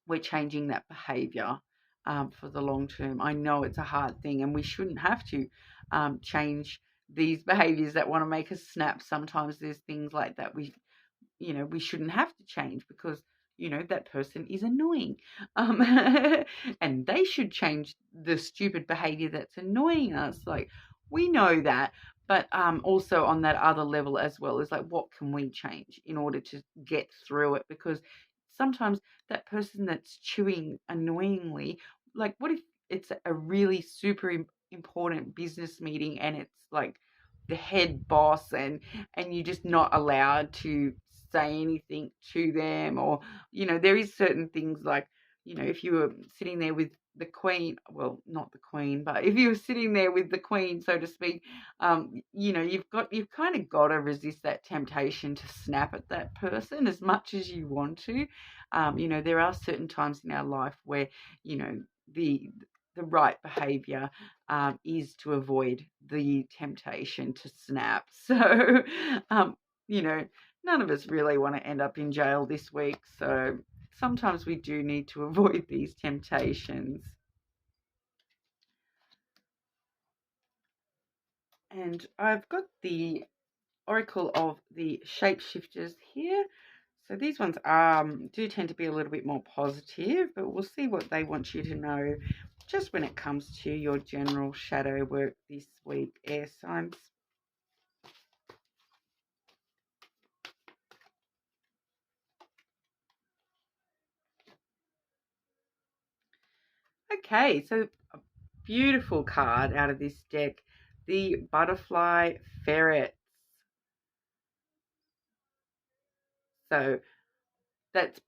[SPEAKER 1] we're changing that behavior for the long term. I know it's a hard thing, and we shouldn't have to change these behaviors that want to make us snap. Sometimes there's things like that we shouldn't have to change, because that person is annoying, and they should change the stupid behavior that's annoying us. Like, we know that, but also on that other level as well is like, what can we change in order to get through it? Because sometimes that person that's chewing annoyingly, like, what if it's a really super important business meeting and it's like the head boss, and you're just not allowed to say anything to them? Or there is certain things like, if you were sitting there with the queen, well, not the queen, but if you were sitting there with the queen, so to speak, you've kind of got to resist that temptation to snap at that person as much as you want to. There are certain times in our life where the right behavior is to avoid the temptation to snap. So none of us really want to end up in jail this week, so sometimes we do need to avoid these temptations. And I've got the Oracle of the Shapeshifters here. So these ones do tend to be a little bit more positive, but we'll see what they want you to know just when it comes to your general shadow work this week, air signs. Okay, so a beautiful card out of this deck, the Butterfly Ferret. So that's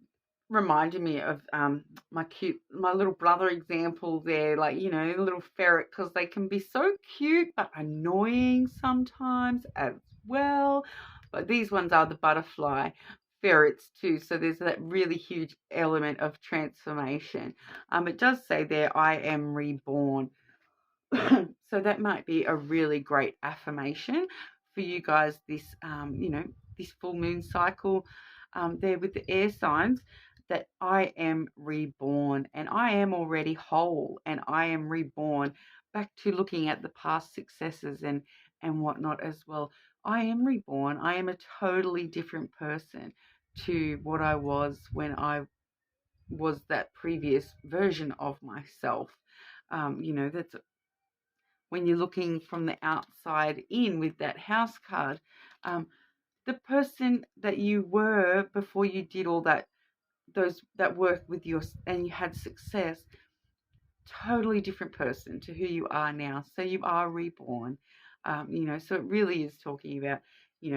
[SPEAKER 1] reminded me of my little brother example there, like, a little ferret, because they can be so cute but annoying sometimes as well. But these ones are the butterfly ferrets too, so there's that really huge element of transformation. It does say there, I am reborn. So that might be a really great affirmation for you guys this this full moon cycle, there with the air signs, that I am reborn, and I am already whole, and I am reborn, back to looking at the past successes and whatnot as well. I am reborn. I am a totally different person to what I was when I was that previous version of myself. That's when you're looking from the outside in with that house card. The person that you were before you did all that work with and you had success, totally different person to who you are now. So you are reborn. So it really is talking about,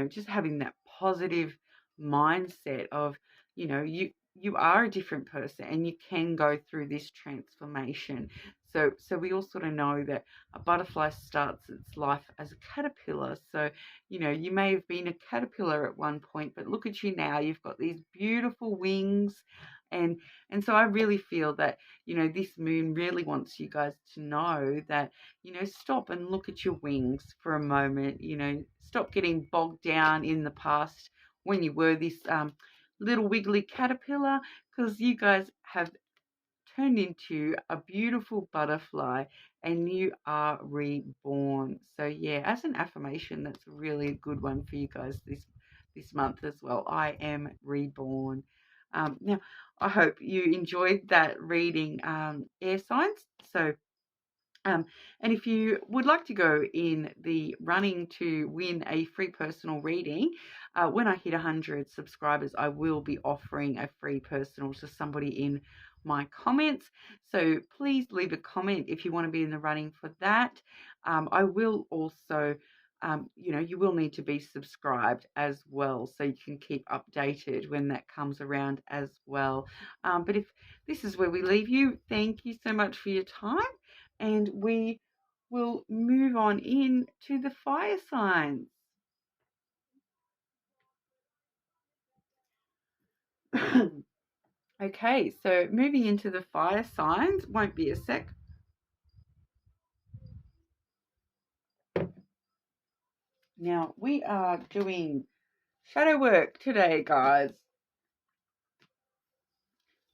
[SPEAKER 1] just having that positive mindset of, you are a different person and you can go through this transformation. So we all sort of know that a butterfly starts its life as a caterpillar. So, you may have been a caterpillar at one point, but look at you now. You've got these beautiful wings. And so I really feel that, this moon really wants you guys to know that, stop and look at your wings for a moment. Stop getting bogged down in the past when you were this little wiggly caterpillar, because you guys have turned into a beautiful butterfly and you are reborn. So yeah, as an affirmation, that's really a good one for you guys this month as well. I am reborn. Now, I hope you enjoyed that reading, air signs. So and if you would like to go in the running to win a free personal reading, when I hit 100 subscribers, I will be offering a free personal to somebody in my comments. So please leave a comment if you want to be in the running for that. I will also, you will need to be subscribed as well, so you can keep updated when that comes around as well. But if this is where we leave you, thank you so much for your time. And we will move on in to the fire signs. Okay, so moving into the fire signs, won't be a sec. Now, we are doing shadow work today, guys.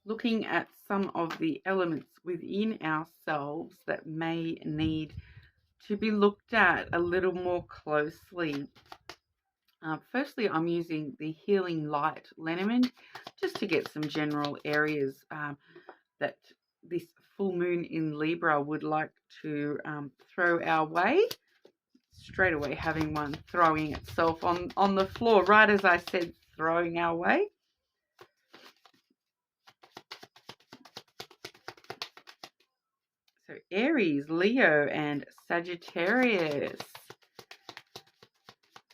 [SPEAKER 1] Looking at some of the elements within ourselves that may need to be looked at a little more closely. Firstly, I'm using the Healing Light lenormand just to get some general areas that this full moon in Libra would like to throw our way. Straight away having one throwing itself on the floor, right as I said, throwing our way. So Aries, Leo, and Sagittarius.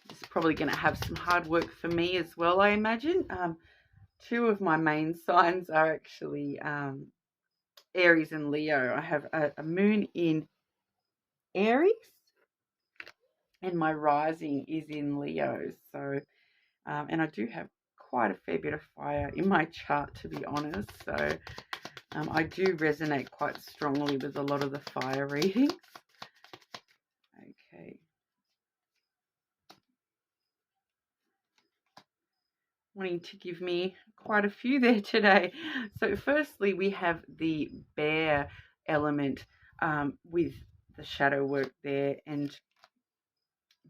[SPEAKER 1] This is probably going to have some hard work for me as well, I imagine. Two of my main signs are actually Aries and Leo. I have a moon in Aries and my rising is in Leo. So, and I do have quite a fair bit of fire in my chart, to be honest. So I do resonate quite strongly with a lot of the fire readings. Okay. Wanting to give me quite a few there today. So firstly, we have the bear element with the shadow work there, and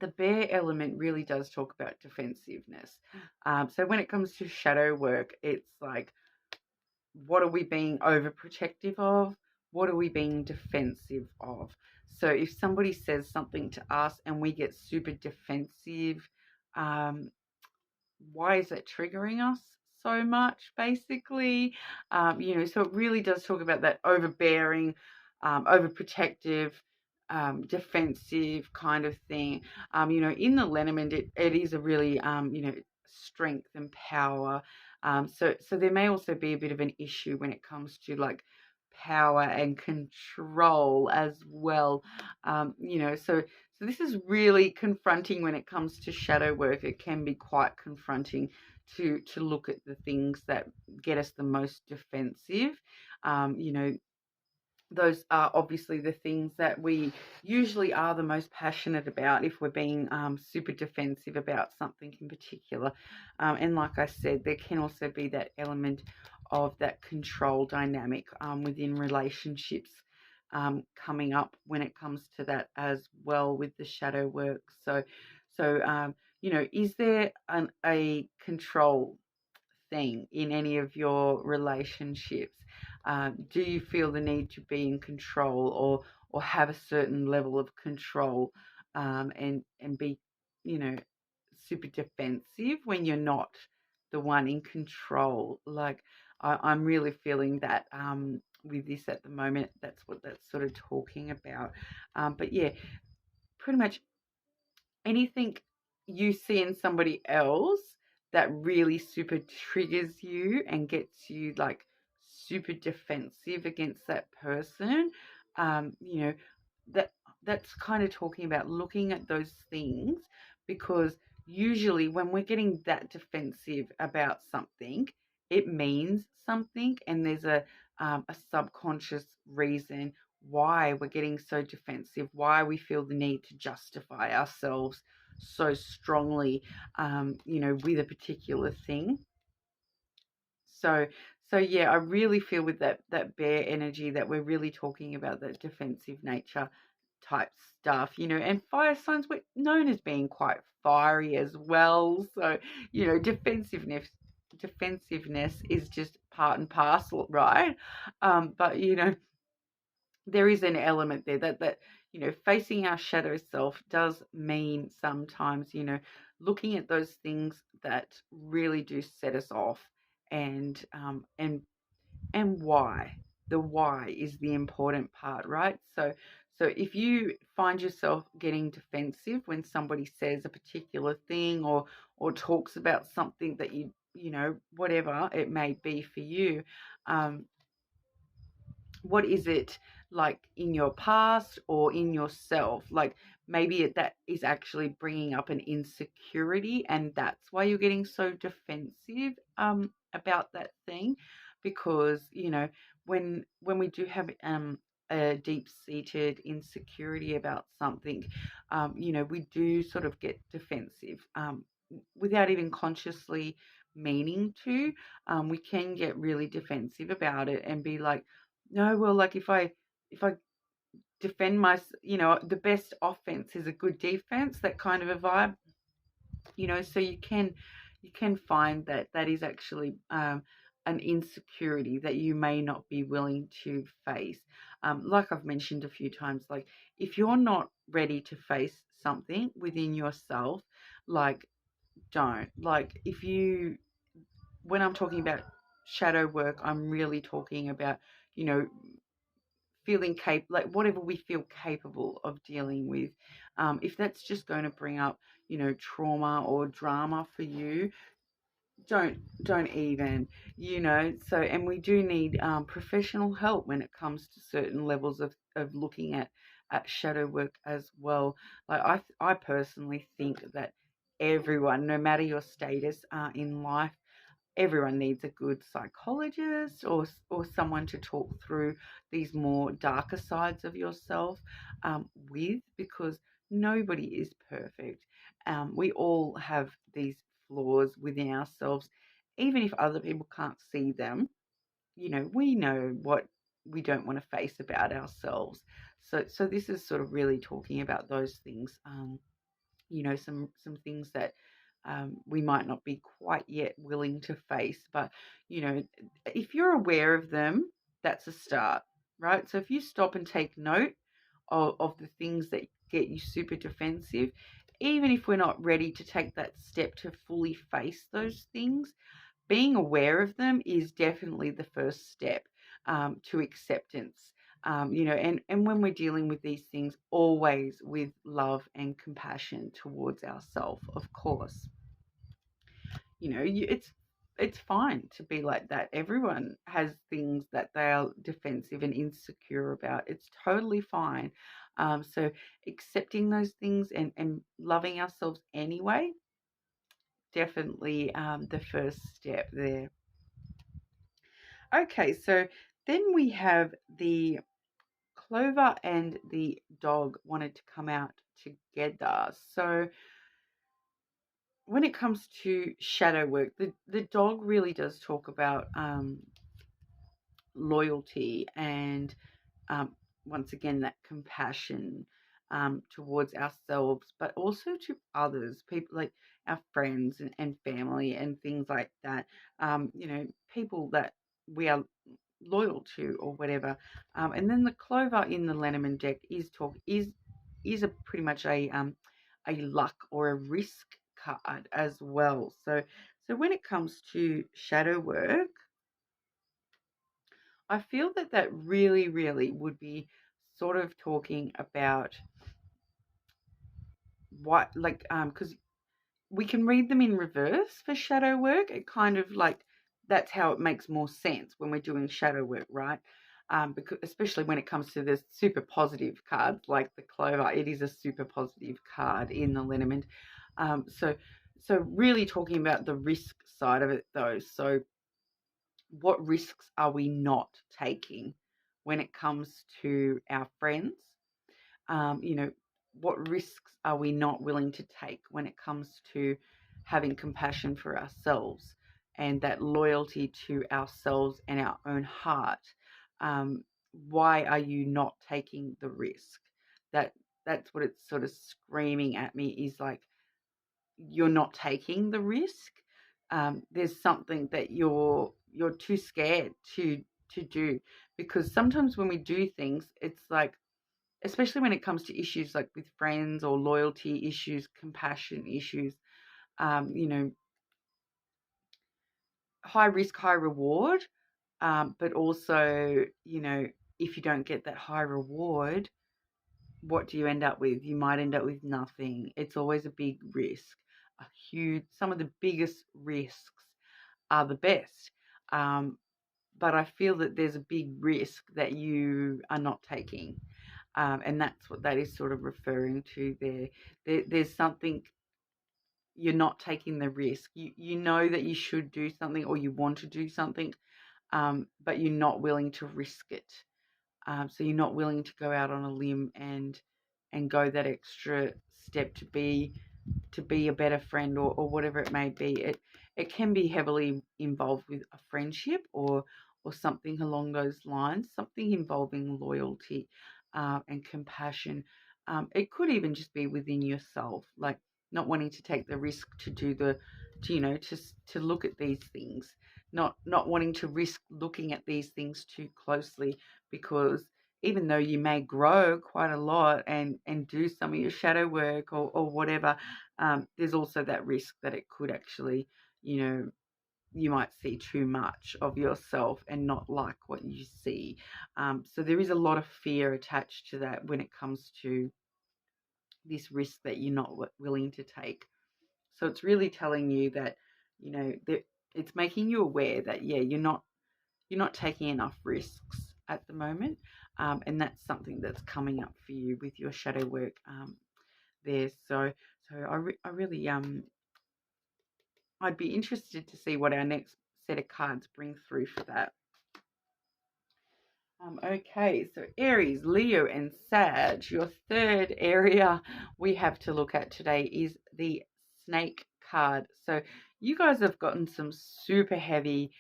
[SPEAKER 1] the bear element really does talk about defensiveness. So when it comes to shadow work, it's like, what are we being overprotective of? What are we being defensive of? So if somebody says something to us and we get super defensive, why is that triggering us so much, basically? So it really does talk about that overbearing, overprotective, defensive kind of thing. In the lenormand, it is a really, strength and power. So there may also be a bit of an issue when it comes to like power and control as well. So this is really confronting when it comes to shadow work. It can be quite confronting to look at the things that get us the most defensive. Those are obviously the things that we usually are the most passionate about if we're being super defensive about something in particular. And like I said, there can also be that element of that control dynamic within relationships coming up when it comes to that as well with the shadow work. So is there a control thing in any of your relationships? Do you feel the need to be in control or have a certain level of control and be, super defensive when you're not the one in control? Like I'm really feeling that with this at the moment. That's what that's sort of talking about. But yeah, pretty much anything you see in somebody else that really super triggers you and gets you like super defensive against that person, that's kind of talking about looking at those things, because usually when we're getting that defensive about something, it means something, and there's a subconscious reason why we're getting so defensive, why we feel the need to justify ourselves so strongly, with a particular thing. So So yeah, I really feel with that bear energy that we're really talking about that defensive nature type stuff, and fire signs were known as being quite fiery as well. So, defensiveness is just part and parcel, right? But there is an element there that facing our shadow self does mean sometimes looking at those things that really do set us off, and why. The why is the important part, right? So if you find yourself getting defensive when somebody says a particular thing, or talks about something that whatever it may be for you, um, what is it like in your past or in yourself? Like maybe that is actually bringing up an insecurity, and that's why you're getting so defensive about that thing, because when we do have a deep-seated insecurity about something, we do sort of get defensive without even consciously meaning to. We can get really defensive about it and be like, no, well, like if I defend the best offense is a good defense, that kind of a vibe, so you can find that is actually an insecurity that you may not be willing to face. Like I've mentioned a few times, like if you're not ready to face something within yourself, like don't. Like when I'm talking about shadow work, I'm really talking about, feeling like whatever we feel capable of dealing with. If that's just going to bring up, trauma or drama for you, don't even, so, and we do need professional help when it comes to certain levels of looking at shadow work as well. Like I personally think that everyone, no matter your status in life, everyone needs a good psychologist, or someone to talk through these more darker sides of yourself with, because nobody is perfect. We all have these flaws within ourselves, even if other people can't see them. We know what we don't want to face about ourselves. So this is sort of really talking about those things. Some things that we might not be quite yet willing to face. But, if you're aware of them, that's a start, right? So if you stop and take note of the things that get you super defensive, even if we're not ready to take that step to fully face those things, being aware of them is definitely the first step to acceptance. And when we're dealing with these things, always with love and compassion towards ourselves, of course. It's fine to be like that. Everyone has things that they are defensive and insecure about. It's totally fine. So accepting those things and loving ourselves anyway, definitely the first step there. Okay, so then we have the Clover and the dog wanted to come out together. So when it comes to shadow work, the dog really does talk about loyalty and once again that compassion towards ourselves, but also to others, people like our friends and family and things like that. People that we are loyal to or whatever. And then the Clover in the Lenormand deck is a pretty much a luck or a risk card as well. So when it comes to shadow work, I feel that really, really would be sort of talking about what, like, because we can read them in reverse for shadow work. It kind of like, that's how it makes more sense when we're doing shadow work, right? Because especially when it comes to the super positive cards like the Clover, it is a super positive card in the Lenormand. So really talking about the risk side of it though. So what risks are we not taking when it comes to our friends? What risks are we not willing to take when it comes to having compassion for ourselves and that loyalty to ourselves and our own heart. Why are you not taking the risk? That's what it's sort of screaming at me, is like, you're not taking the risk. There's something that you're too scared to do, because sometimes when we do things, it's like, especially when it comes to issues like with friends or loyalty issues, compassion issues, you know, high risk, high reward. But also, you know, if you don't get that high reward, what do you end up with? You might end up with nothing. It's always a big risk, some of the biggest risks are the best. But I feel that there's a big risk that you are not taking. And that's what that is sort of referring to there. There's something, you're not taking the risk. You know that you should do something, or you want to do something, but you're not willing to risk it. So you're not willing to go out on a limb and go that extra step to be a better friend, or whatever it may be. It can be heavily involved with a friendship, or something along those lines, something involving loyalty and compassion. It could even just be within yourself, like not wanting to take the risk to do to look at these things, not wanting to risk looking at these things too closely, because even though you may grow quite a lot and do some of your shadow work, or whatever, there's also that risk that it could actually, you might see too much of yourself and not like what you see. So there is a lot of fear attached to that when it comes to this risk that you're not willing to take. So it's really telling you that, that it's making you aware that, yeah, you're not taking enough risks at the moment. And that's something that's coming up for you with your shadow work there. So I really I'd be interested to see what our next set of cards bring through for that. Okay, so Aries, Leo, and Sag, your third area we have to look at today is the Snake card. So you guys have gotten some super heavy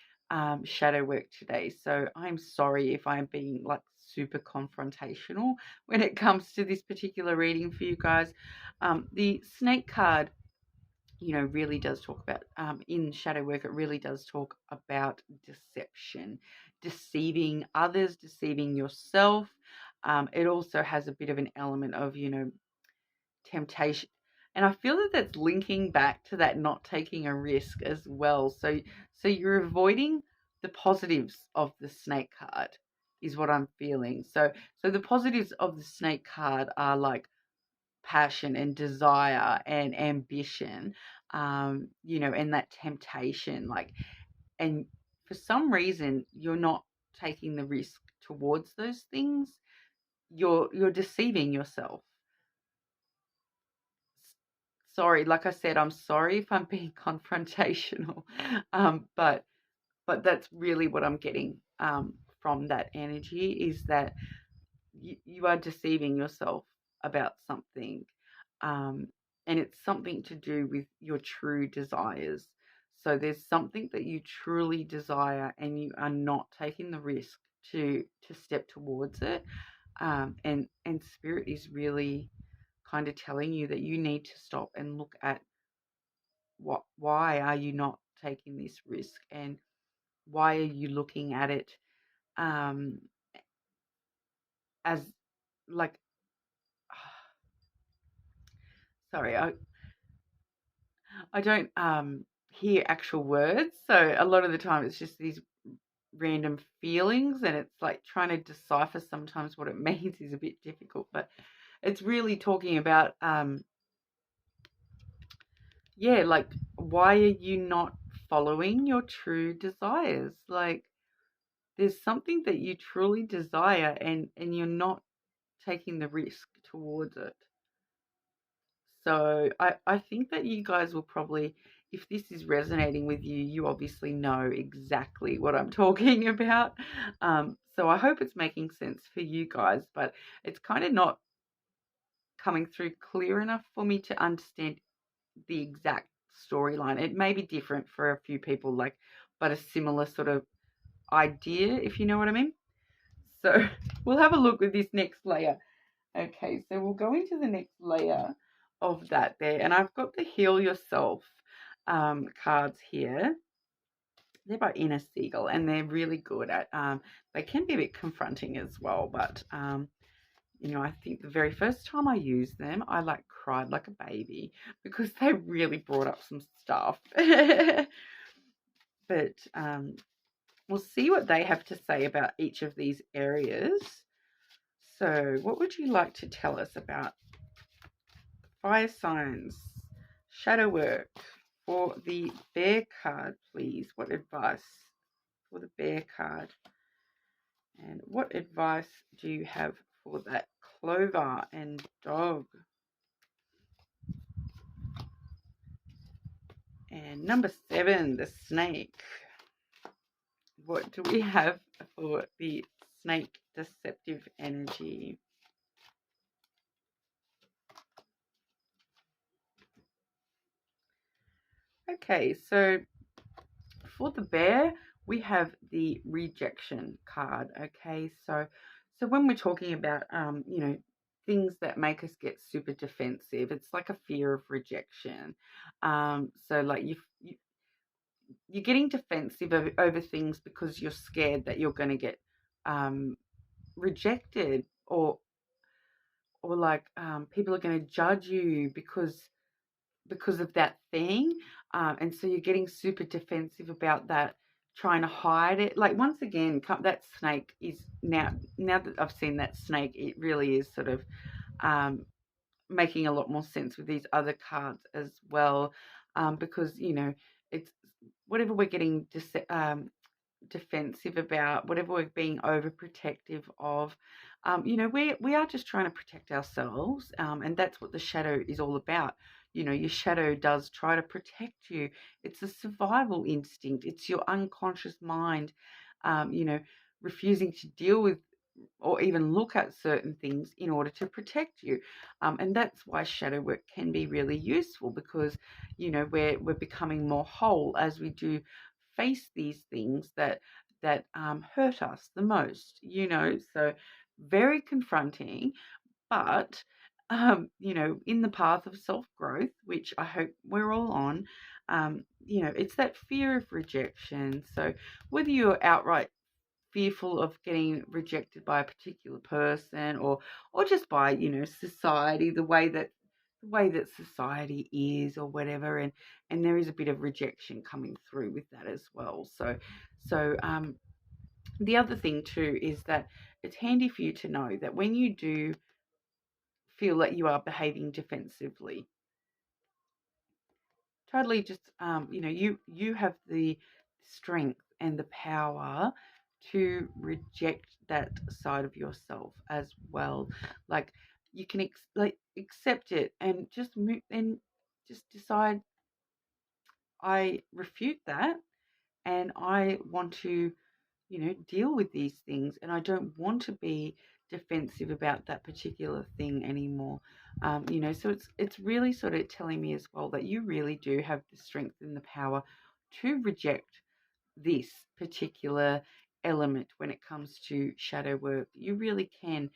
[SPEAKER 1] shadow work today. So I'm sorry if I'm being like super confrontational when it comes to this particular reading for you guys. The Snake card, really does talk about, in shadow work, it really does talk about deception, deceiving others, deceiving yourself. It also has a bit of an element of, temptation. And I feel that that's linking back to that not taking a risk as well. So you're avoiding the positives of the Snake card is what I'm feeling. So the positives of the Snake card are like passion and desire and ambition, and that temptation, like, and for some reason you're not taking the risk towards those things. You're deceiving yourself. Sorry, like I said, I'm sorry if I'm being confrontational, but that's really what I'm getting from that energy, is that you are deceiving yourself about something, and it's something to do with your true desires. So there's something that you truly desire, and you are not taking the risk to step towards it. And Spirit is really kind of telling you that you need to stop and look at why are you not taking this risk, and why are you looking at it as like sorry, I don't hear actual words, so a lot of the time it's just these random feelings, and it's like trying to decipher sometimes what it means is a bit difficult. But it's really talking about like, why are you not following your true desires? Like, there's something that you truly desire, and you're not taking the risk towards it. So I think that you guys will probably, if this is resonating with you, you obviously know exactly what I'm talking about. So I hope it's making sense for you guys, but it's kind of not coming through clear enough for me to understand the exact storyline. It may be different for a few people, like, but a similar sort of idea, if you know what I mean. So we'll have a look with this next layer. Okay, so we'll go into the next layer of that there. And I've got the Heal Yourself cards here. They're by Inner Seagull, and they're really good at, they can be a bit confronting as well, but, you know, I think the very first time I used them, I like cried like a baby because they really brought up some stuff. But we'll see what they have to say about each of these areas. So what would you like to tell us about fire signs, shadow work for the Bear card, please? What advice for the Bear card? And what advice do you have for that Clover and Dog? And number 7, the Snake. What do we have for the Snake deceptive energy? Okay, so for the Bear, we have the Rejection card. Okay, so when we're talking about you know, things that make us get super defensive, it's like a fear of rejection. So like you're getting defensive over things because you're scared that you're going to get rejected, or like people are going to judge you because of that thing, and so you're getting super defensive about that, trying to hide it. Like, once again, that snake is now that I've seen that snake, it really is sort of making a lot more sense with these other cards as well, because, you know, it's whatever we're getting defensive about, whatever we're being overprotective of, you know, we are just trying to protect ourselves, and that's what the shadow is all about. You know, your shadow does try to protect you. It's a survival instinct. It's your unconscious mind, you know, refusing to deal with or even look at certain things in order to protect you. And that's why shadow work can be really useful, because, you know, we're becoming more whole as we do face these things that hurt us the most, you know. So very confronting, but you know, in the path of self-growth, which I hope we're all on, you know, it's that fear of rejection. So whether you're outright fearful of getting rejected by a particular person, or just by, you know, society, the way that society is, or whatever, and there is a bit of rejection coming through with that as well. So the other thing too is that it's handy for you to know that when you do feel that you are behaving defensively, totally just, you know, you have the strength and the power to reject that side of yourself as well. Like, you can accept it and just move, and just decide, I refute that, and I want to, you know, deal with these things, and I don't want to be defensive about that particular thing anymore. You know, so it's really sort of telling me as well that you really do have the strength and the power to reject this particular element when it comes to shadow work. You really can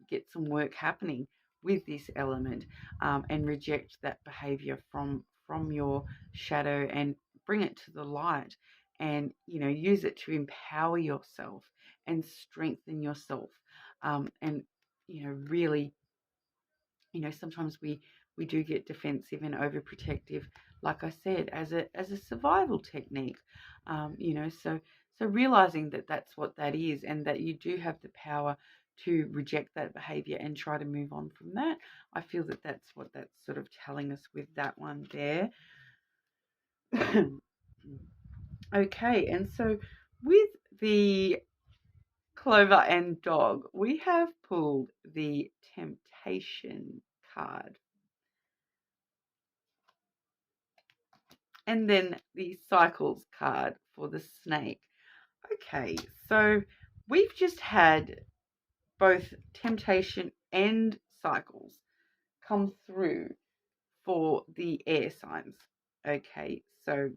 [SPEAKER 1] get some work happening with this element, and reject that behavior from your shadow, and bring it to the light, and, you know, use it to empower yourself and strengthen yourself, and, you know, really, you know, sometimes we do get defensive and overprotective, like I said, as a survival technique, you know. So realizing that that's what that is, and that you do have the power to reject that behavior and try to move on from that. I feel that that's what that's sort of telling us with that one there. Okay, and so with the Clover and Dog, we have pulled the Temptation card, and then the Cycles card for the Snake. Okay, so we've just had both Temptation and Cycles come through for the air signs. Okay, so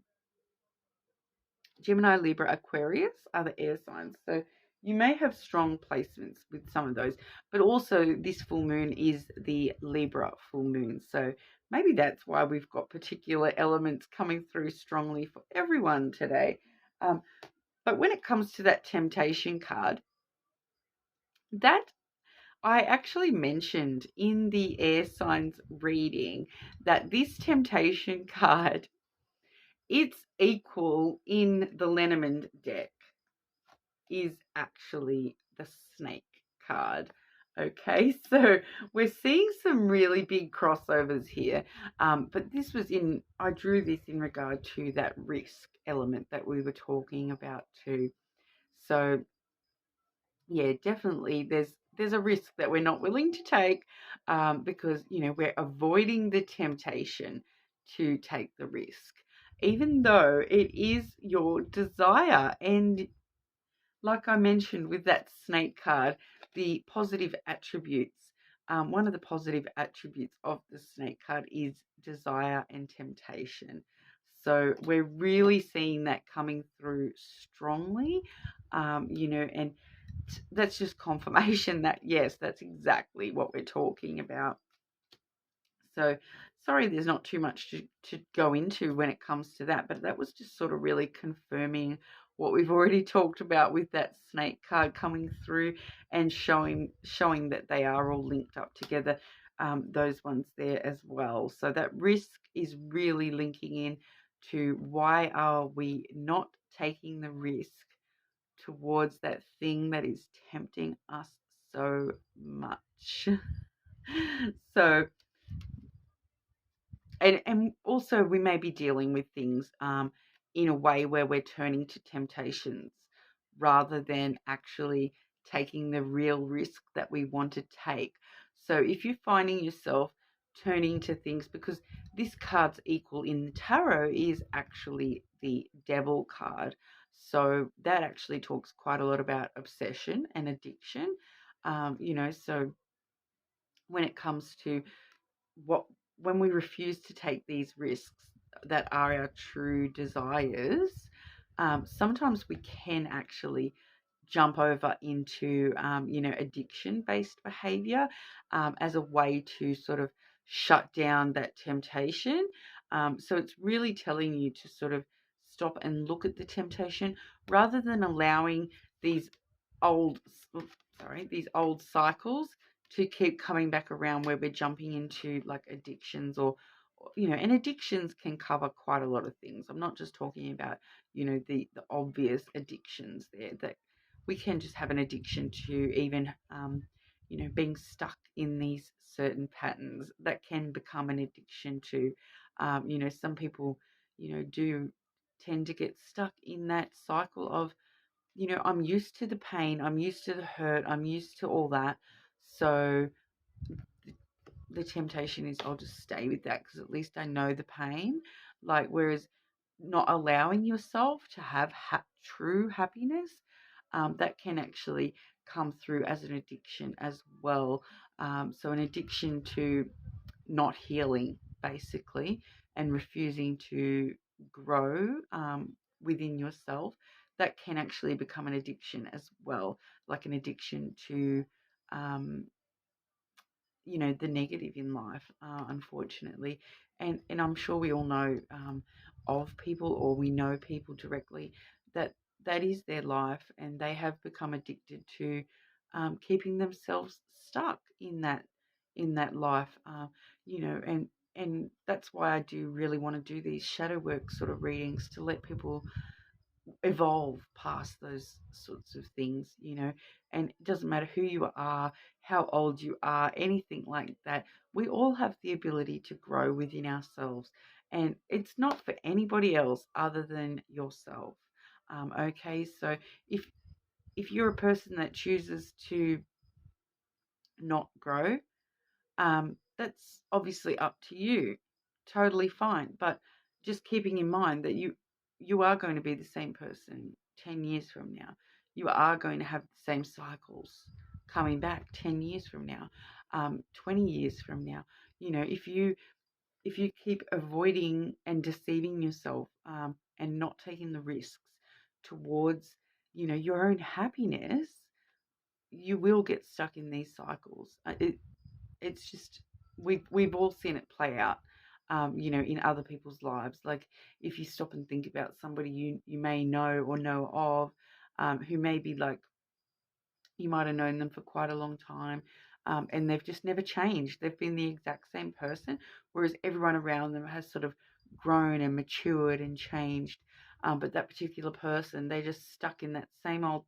[SPEAKER 1] Gemini, Libra, Aquarius are the air signs. So you may have strong placements with some of those, but also this full moon is the Libra full moon. So maybe that's why we've got particular elements coming through strongly for everyone today. But when it comes to that temptation card, that I actually mentioned in the air signs reading that this temptation card, its equal in the Lenormand deck is actually the snake card. Okay, so we're seeing some really big crossovers here, but this was I drew this in regard to that risk element that we were talking about too. So yeah, definitely there's a risk that we're not willing to take, because we're avoiding the temptation to take the risk, even though it is your desire. And like I mentioned with that snake card, the positive attributes, one of the positive attributes of the snake card is desire and temptation. So we're really seeing that coming through strongly, and that's just confirmation that, yes, that's exactly what we're talking about. So sorry, there's not too much to go into when it comes to that, but that was just sort of really confirming what we've already talked about with that snake card coming through and showing that they are all linked up together, those ones there as well. So that risk is really linking in to why are we not taking the risk towards that thing that is tempting us so much. So and also we may be dealing with things in a way where we're turning to temptations rather than actually taking the real risk that we want to take. So if you're finding yourself turning to things, because this card's equal in the tarot is actually the devil card. So that actually talks quite a lot about obsession and addiction. So when it comes to when we refuse to take these risks that are our true desires, sometimes we can actually jump over into, addiction-based behavior, as a way to sort of shut down that temptation. So it's really telling you to sort of stop and look at the temptation rather than allowing these old, these old cycles to keep coming back around where we're jumping into like addictions and addictions can cover quite a lot of things. I'm not just talking about, the obvious addictions there, that we can just have an addiction to even, being stuck in these certain patterns that can become an addiction to, some people, do tend to get stuck in that cycle of, I'm used to the pain, I'm used to the hurt, I'm used to all that. So the temptation is I'll just stay with that because at least I know the pain. Like, whereas not allowing yourself to have true happiness, that can actually come through as an addiction as well. So an addiction to not healing, basically, and refusing to grow within yourself, that can actually become an addiction as well, like an addiction to um, the negative in life, unfortunately. And I'm sure we all know of people, or we know people directly that is their life, and they have become addicted to keeping themselves stuck in that life, and that's why I do really want to do these shadow work sort of readings to let people evolve past those sorts of things, and it doesn't matter who you are, how old you are, anything like that. We all have the ability to grow within ourselves, and it's not for anybody else other than yourself. Okay, so if you're a person that chooses to not grow, that's obviously up to you. Totally fine. But just keeping in mind that you are going to be the same person 10 years from now. You are going to have the same cycles coming back 10 years from now, 20 years from now. If you if you keep avoiding and deceiving yourself, and not taking the risks towards, your own happiness, you will get stuck in these cycles. It's just, we've all seen it play out, in other people's lives. Like, if you stop and think about somebody you may know or know of, who may be like, you might have known them for quite a long time, and they've just never changed. They've been the exact same person, whereas everyone around them has sort of grown and matured and changed. But that particular person, they're just stuck in that same old.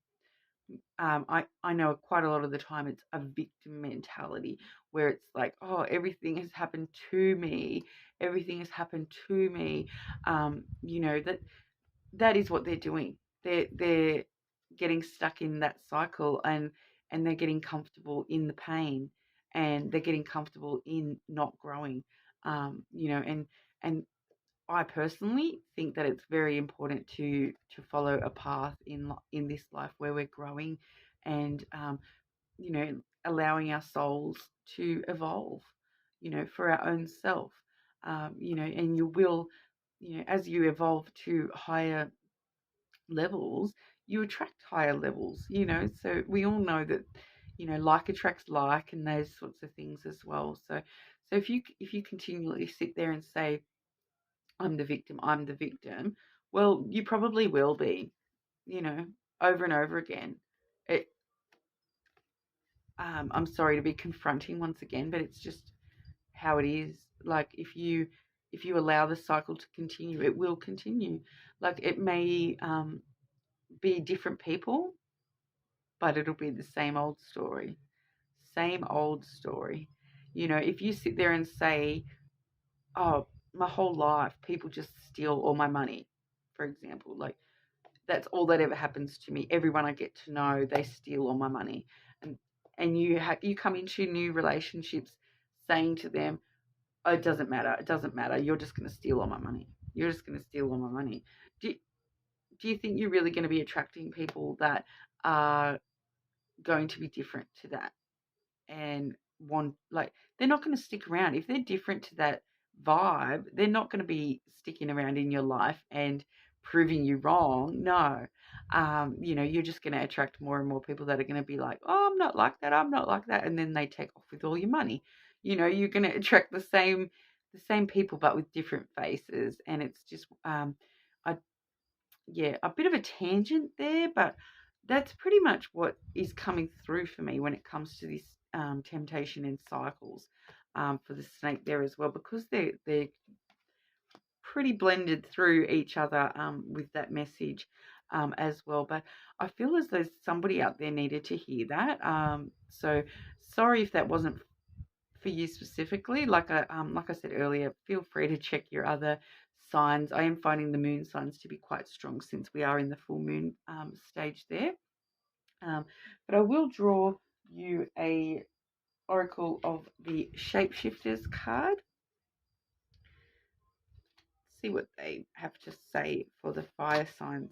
[SPEAKER 1] I know quite a lot of the time it's a victim mentality, where it's like, oh, everything has happened to me. Everything has happened to me. That is what they're doing. They're getting stuck in that cycle, and they're getting comfortable in the pain, and they're getting comfortable in not growing. And I personally think that it's very important to follow a path in this life where we're growing, and allowing our souls to evolve, for our own self. And you will, as you evolve to higher levels, you attract higher levels. So we all know that, like attracts like, and those sorts of things as well. So if you continually sit there and say, I'm the victim, I'm the victim, well, you probably will be, over and over again. It I'm sorry to be confronting once again, but it's just how it is. Like, if you allow the cycle to continue, it will continue. Like, it may be different people, but it'll be the same old story. Same old story. If you sit there and say, oh, my whole life people just steal all my money, for example, like, that's all that ever happens to me. Everyone I get to know, they steal all my money. And you come into new relationships saying to them, oh, it doesn't matter. It doesn't matter. You're just going to steal all my money. You're just going to steal all my money. Do you think you're really going to be attracting people that are going to be different to that, and want, like, they're not going to stick around? If they're different to that vibe, they're not going to be sticking around in your life and proving you wrong. No. You're just going to attract more and more people that are going to be like, oh, I'm not like that, I'm not like that, and then they take off with all your money. You're going to attract the same people, but with different faces. And it's just, a bit of a tangent there, but that's pretty much what is coming through for me when it comes to this temptation and cycles, for the snake there as well, because they're pretty blended through each other, with that message, as well. But I feel as though somebody out there needed to hear that. So sorry if that wasn't for you specifically. Like I said earlier, feel free to check your other signs. I am finding the moon signs to be quite strong since we are in the full moon stage there. But I will draw you a oracle of the shapeshifters card. See what they have to say for the fire signs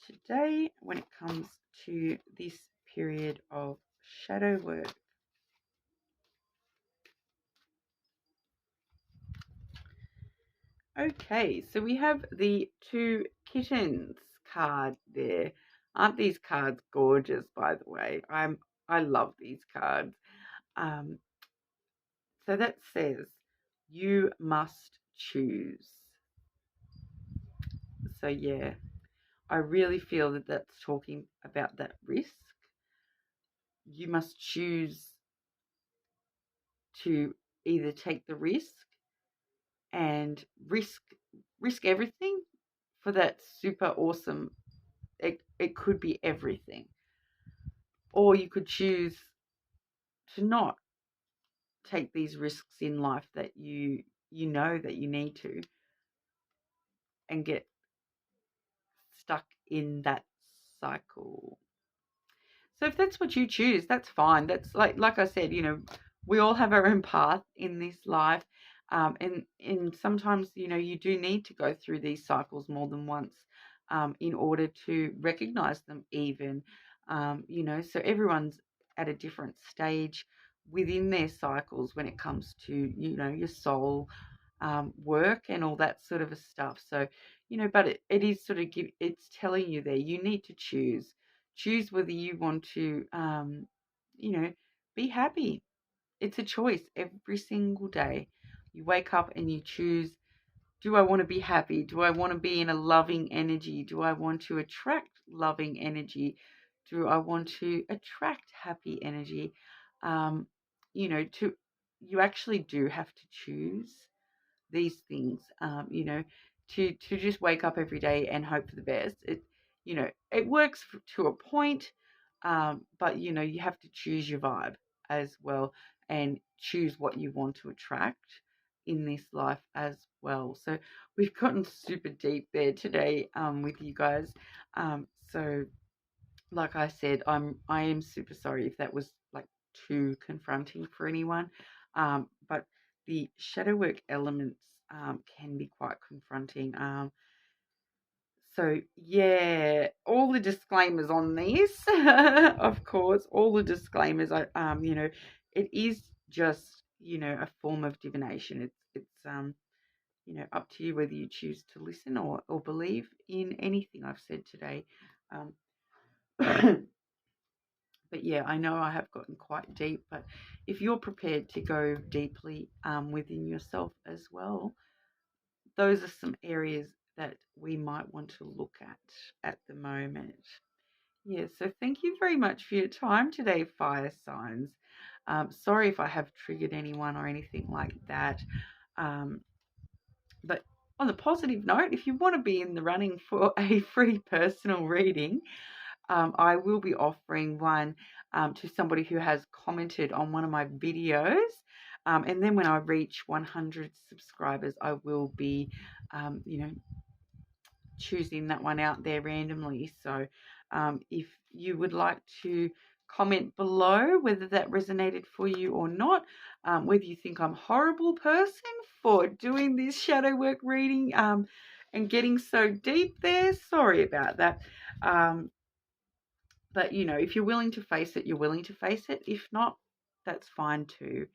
[SPEAKER 1] today when it comes to this period of shadow work. Okay, so we have the two kittens card there. Aren't these cards gorgeous, by the way? I love these cards. So that says, you must choose. So yeah, I really feel that that's talking about that risk. You must choose to either take the risk and risk everything for that super awesome, it could be everything, or you could choose to not take these risks in life that you know that you need to, and get stuck in that cycle. So if that's what you choose, that's fine. That's like I said, we all have our own path in this life. And sometimes, you do need to go through these cycles more than once, in order to recognize them even. So everyone's at a different stage within their cycles when it comes to, your soul, work and all that sort of stuff. So, but it is sort of it's telling you there you need to choose whether you want to, be happy. It's a choice every single day. You wake up and you choose, do I want to be happy? Do I want to be in a loving energy? Do I want to attract loving energy? Do I want to attract happy energy? Um, to you actually do have to choose these things, to just wake up every day and hope for the best. It works to a point, but you have to choose your vibe as well and choose what you want to attract in this life as well. So we've gotten super deep there today, with you guys. So like I said, I am super sorry if that was like too confronting for anyone. But the shadow work elements can be quite confronting. So yeah, all the disclaimers on this, of course, all the disclaimers. It is just a form of divination. It's up to you whether you choose to listen or believe in anything I've said today. But yeah, I know I have gotten quite deep, but if you're prepared to go deeply within yourself as well, those are some areas that we might want to look at the moment. Yeah, so thank you very much for your time today, fire signs. Sorry if I have triggered anyone or anything like that. But on the positive note, if you want to be in the running for a free personal reading, I will be offering one to somebody who has commented on one of my videos. And then when I reach 100 subscribers, I will be, choosing that one out there randomly. So if you would like to comment below whether that resonated for you or not, whether you think I'm a horrible person for doing this shadow work reading and getting so deep there, sorry about that. But, if you're willing to face it, you're willing to face it. If not, that's fine too.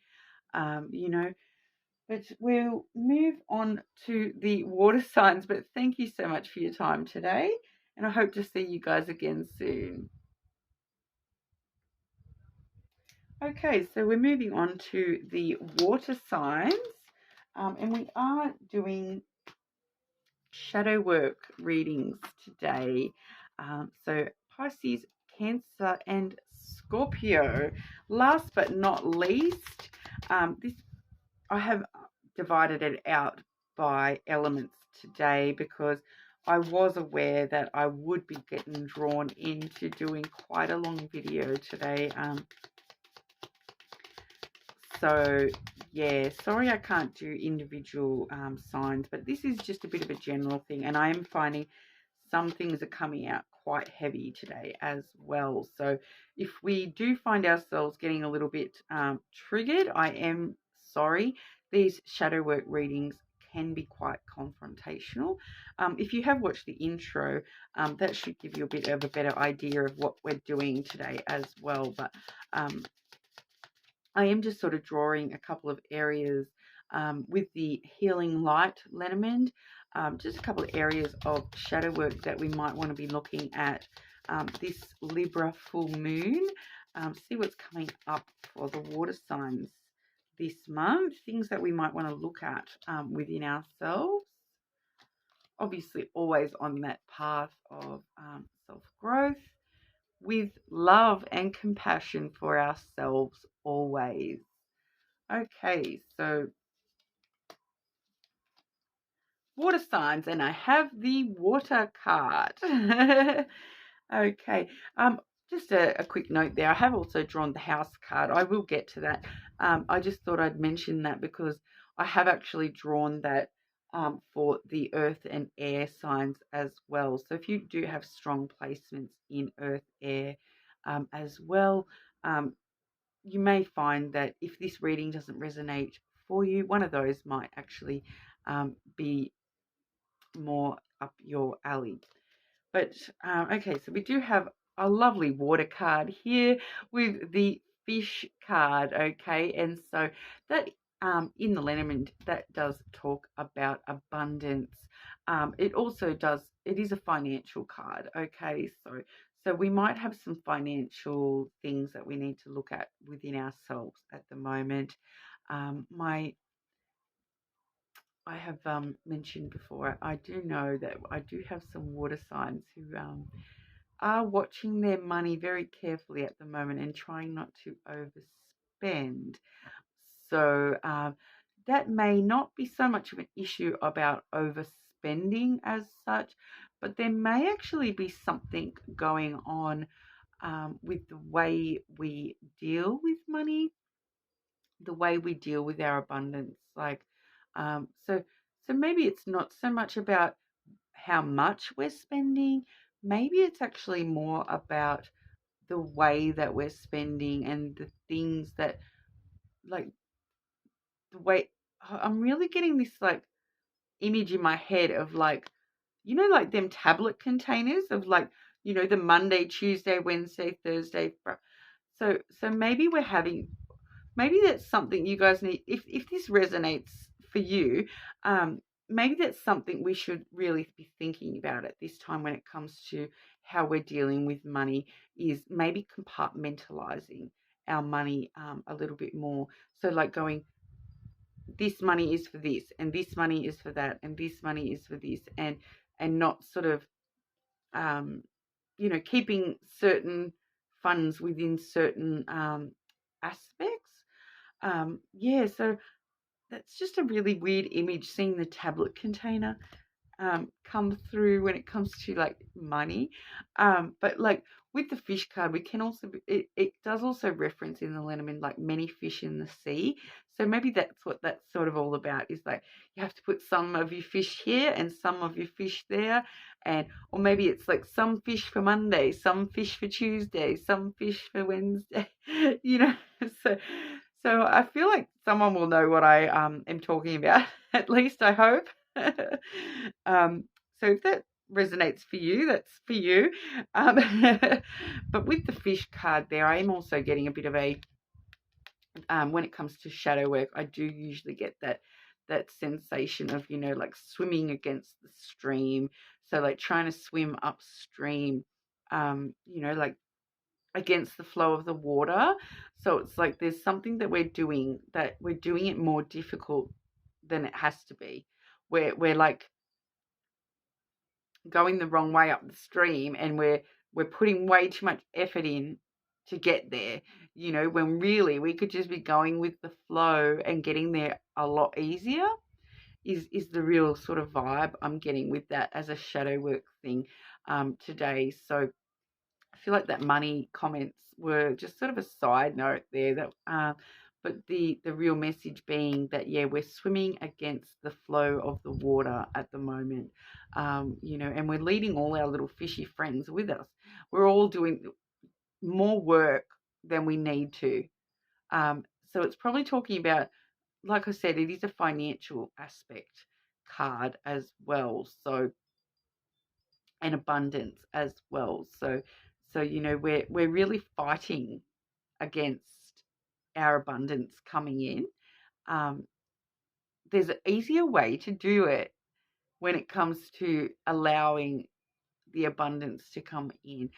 [SPEAKER 1] But we'll move on to the water signs. But thank you so much for your time today. And I hope to see you guys again soon. Okay, so we're moving on to the water signs. And we are doing shadow work readings today. So Pisces, Cancer, and Scorpio. Last but not least, this I have divided it out by elements today because I was aware that I would be getting drawn into doing quite a long video today. So yeah, sorry I can't do individual signs, but this is just a bit of a general thing, and I am finding some things are coming out quite heavy today as well. So if we do find ourselves getting a little bit triggered, I am sorry. These shadow work readings can be quite confrontational. If you have watched the intro, that should give you a bit of a better idea of what we're doing today as well. But I am just sort of drawing a couple of areas with the Healing Light lenormand, just a couple of areas of shadow work that we might want to be looking at this Libra full moon. See what's coming up for the water signs this month, things that we might want to look at within ourselves. Obviously, always on that path of self-growth with love and compassion for ourselves always. Okay, so water signs, and I have the water card. Okay, just a quick note there. I have also drawn the house card. I will get to that. I just thought I'd mention that because I have actually drawn that for the earth and air signs as well. So if you do have strong placements in earth, air as well, you may find that if this reading doesn't resonate for you, one of those might actually be more up your alley. But okay, so we do have a lovely water card here with the fish card, okay? And so that in the lenormand, that does talk about abundance. It also does, it is a financial card, okay? So we might have some financial things that we need to look at within ourselves at the moment. I have mentioned before, I do know that I do have some water signs who are watching their money very carefully at the moment and trying not to overspend. So that may not be so much of an issue about overspending as such, but there may actually be something going on with the way we deal with money, the way we deal with our abundance. So maybe it's not so much about how much we're spending. Maybe it's actually more about the way that we're spending and the things that, like, the way I'm really getting this like image in my head of, like, like them tablet containers of, like, the Monday, Tuesday, Wednesday, Thursday. So maybe that's something you guys need. If this resonates for you, maybe that's something we should really be thinking about at this time when it comes to how we're dealing with money, is maybe compartmentalizing our money a little bit more. So, like, going, this money is for this, and this money is for that, and this money is for this, and not sort of keeping certain funds within certain aspects. So that's just a really weird image, seeing the tablet container come through when it comes to, like, money. But, like, with the fish card, we can also it does also reference in the Lenormand, like, many fish in the sea. So maybe that's what that's sort of all about, is like you have to put some of your fish here and some of your fish there, or maybe it's like some fish for Monday, some fish for Tuesday, some fish for Wednesday. So so I feel like someone will know what I am talking about. At least I hope. So if that resonates for you, that's for you. But with the fish card there, I am also getting a bit of a, when it comes to shadow work, I do usually get that sensation of, like swimming against the stream. So, like, trying to swim upstream, like against the flow of the water. So it's like there's something that we're doing it more difficult than it has to be. We're like going the wrong way up the stream, and we're putting way too much effort in to get there, when really we could just be going with the flow and getting there a lot easier, is the real sort of vibe I'm getting with that as a shadow work thing today. So I feel like that money comments were just sort of a side note there, but the real message being that, yeah, we're swimming against the flow of the water at the moment, and we're leading all our little fishy friends with us. We're all doing more work than we need to. So it's probably talking about, like I said, it is a financial aspect card as well. So, and abundance as well. So we're really fighting against our abundance coming in. There's an easier way to do it when it comes to allowing the abundance to come in.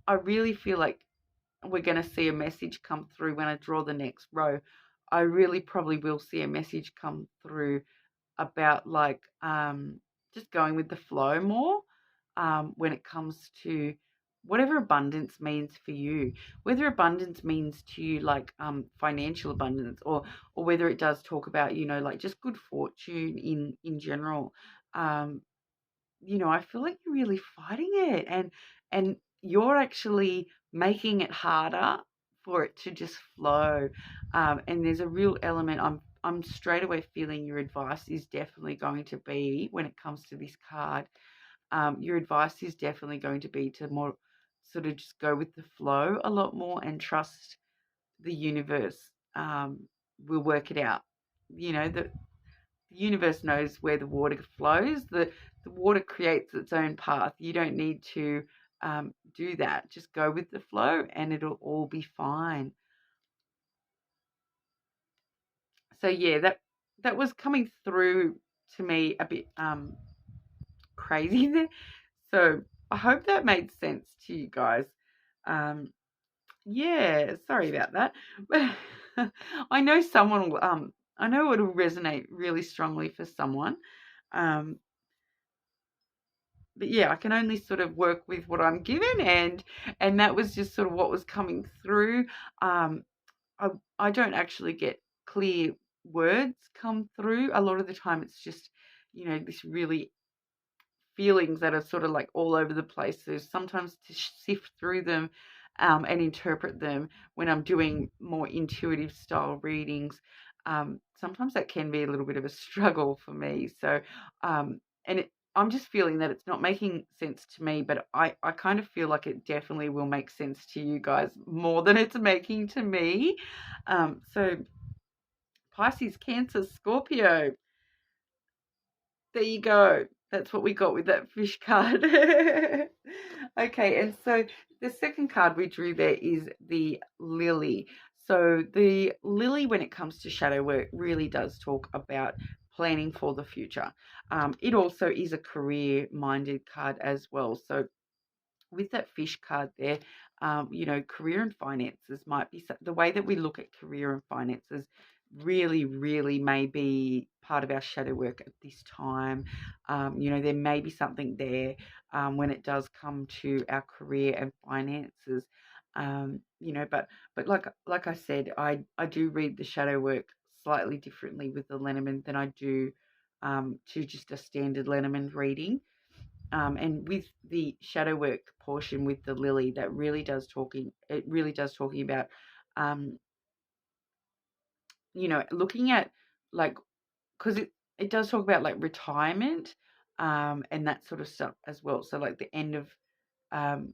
[SPEAKER 1] I really feel like we're going to see a message come through when I draw the next row. I really probably will see a message come through about, like, just going with the flow more when it comes to whatever abundance means for you, whether abundance means to you, like, financial abundance, or whether it does talk about, like, just good fortune in general. I feel like you're really fighting it, and you're actually making it harder for it to just flow. And there's a real element, I'm straight away feeling your advice is definitely going to be, when it comes to this card, your advice is definitely going to be to more sort of just go with the flow a lot more and trust the universe will work it out. The universe knows where the water flows. The water creates its own path. You don't need to do that. Just go with the flow and it'll all be fine. So yeah, that was coming through to me a bit crazy there. So I hope that made sense to you guys. Yeah, sorry about that. I know someone will I know it'll resonate really strongly for someone. Um but yeah, I can only sort of work with what I'm given, and that was just sort of what was coming through. Um I don't actually get clear words come through. A lot of the time it's just, this really feelings that are sort of like all over the place. So sometimes to sift through them and interpret them when I'm doing more intuitive style readings, sometimes that can be a little bit of a struggle for me. So, I'm just feeling that it's not making sense to me, but I kind of feel like it definitely will make sense to you guys more than it's making to me. So Pisces, Cancer, Scorpio. There you go. That's what we got with that fish card. Okay, and so the second card we drew there is the lily. So the lily, when it comes to shadow work, really does talk about planning for the future. It also is a career-minded card as well. So with that fish card there, career and finances might be the way that we look at career and finances really, really may be part of our shadow work at this time. There may be something there when it does come to our career and finances. But like I said, I do read the shadow work slightly differently with the Lenormand than I do to just a standard Lenormand reading. And with the shadow work portion with the lily, that really does talking about, looking at like, because it does talk about like retirement, and that sort of stuff as well. So like the end of, um,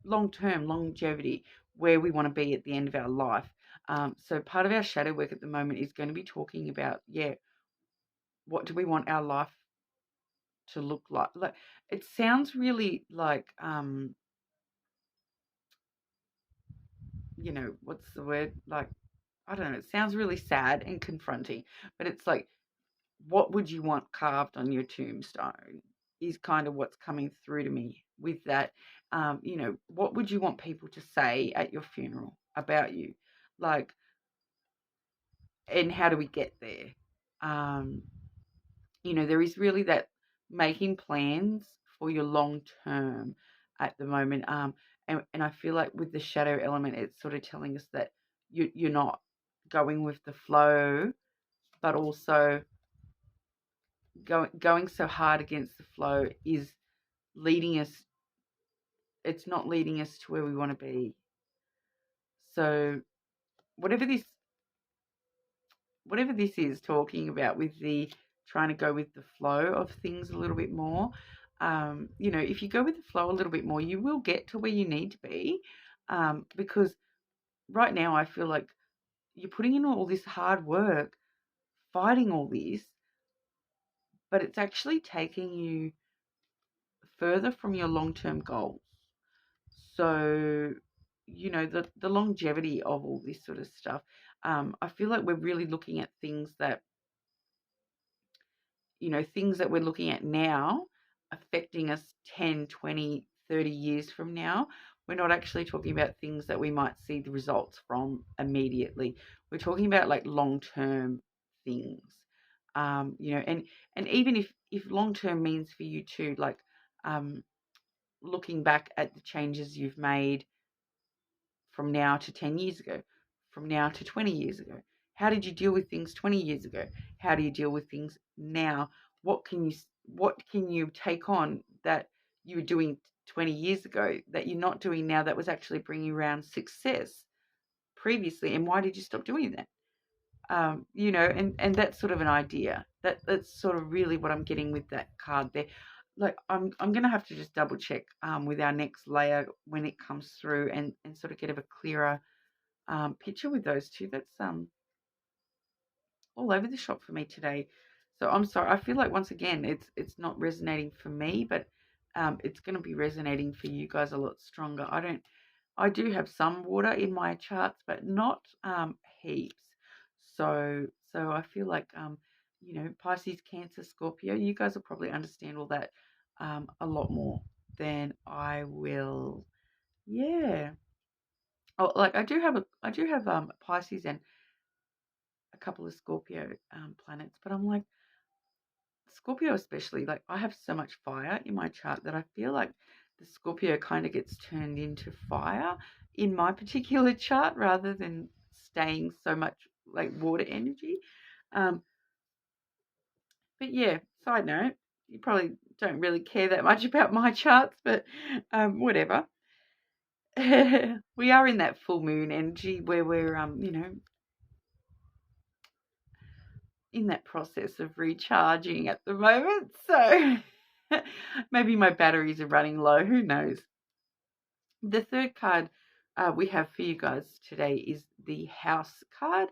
[SPEAKER 1] long-term longevity, where we want to be at the end of our life. So part of our shadow work at the moment is going to be talking about, what do we want our life to look like? Like, it sounds really like, what's the word? Like, I don't know, it sounds really sad and confronting, but it's like, what would you want carved on your tombstone is kind of what's coming through to me with that. What would you want people to say at your funeral about you? Like, and how do we get there? Um, there is really that making plans for your long term at the moment. And I feel like with the shadow element, it's sort of telling us that you're not going with the flow, but also going so hard against the flow is leading us. It's not leading us to where we want to be. So whatever this is talking about with the trying to go with the flow of things a little bit more, if you go with the flow a little bit more, you will get to where you need to be, because right now I feel like you're putting in all this hard work, fighting all this, but it's actually taking you further from your long-term goals. So, the longevity of all this sort of stuff, I feel like we're really looking at things that, things that we're looking at now affecting us 10, 20, 30 years from now. We're not actually talking about things that we might see the results from immediately. We're talking about like long-term things. And even if long-term means for you to like, looking back at the changes you've made from now to 10 years ago, from now to 20 years ago. How did you deal with things 20 years ago? How do you deal with things now? What can you take on that you were doing 20 years ago that you're not doing now that was actually bringing around success previously, and why did you stop doing that? And that's sort of an idea. That's sort of really what I'm getting with that card there. Like, I'm gonna have to just double check with our next layer when it comes through, and sort of get a clearer picture with those two. That's all over the shop for me today. So I'm sorry. I feel like once again it's not resonating for me, but it's going to be resonating for you guys a lot stronger. I do have some water in my charts, but not heaps. So I feel like, you know, Pisces, Cancer, Scorpio, you guys will probably understand all that a lot more than I will. Yeah. Oh, like I do have Pisces and a couple of Scorpio planets, but I'm like, Scorpio especially, like I have so much fire in my chart that I feel like the Scorpio kind of gets turned into fire in my particular chart rather than staying so much like water energy. Um, but yeah, side note, you probably don't really care that much about my charts, but whatever. We are in that full moon energy where we're you know, in that process of recharging at the moment. So maybe my batteries are running low, who knows. The third card we have for you guys today is the house card.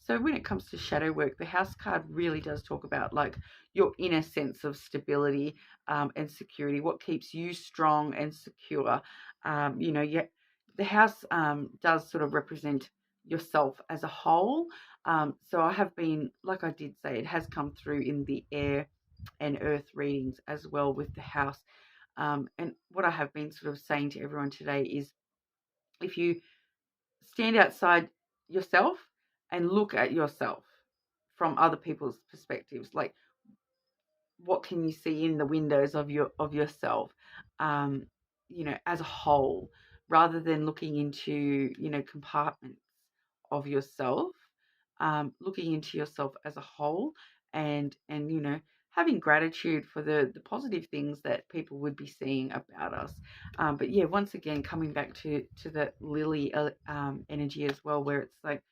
[SPEAKER 1] So when it comes to shadow work, the house card really does talk about like your inner sense of stability and security, what keeps you strong and secure. You know, the house does sort of represent yourself as a whole. So I have been, like I did say, it has come through in the air and earth readings as well with the house. And what I have been sort of saying to everyone today is if you stand outside yourself and look at yourself from other people's perspectives, like what can you see in the windows of yourself, um, you know, as a whole, rather than looking into, you know, compartments of yourself, looking into yourself as a whole, and you know, having gratitude for the positive things that people would be seeing about us. But yeah, once again, coming back to the lily energy as well, where it's like,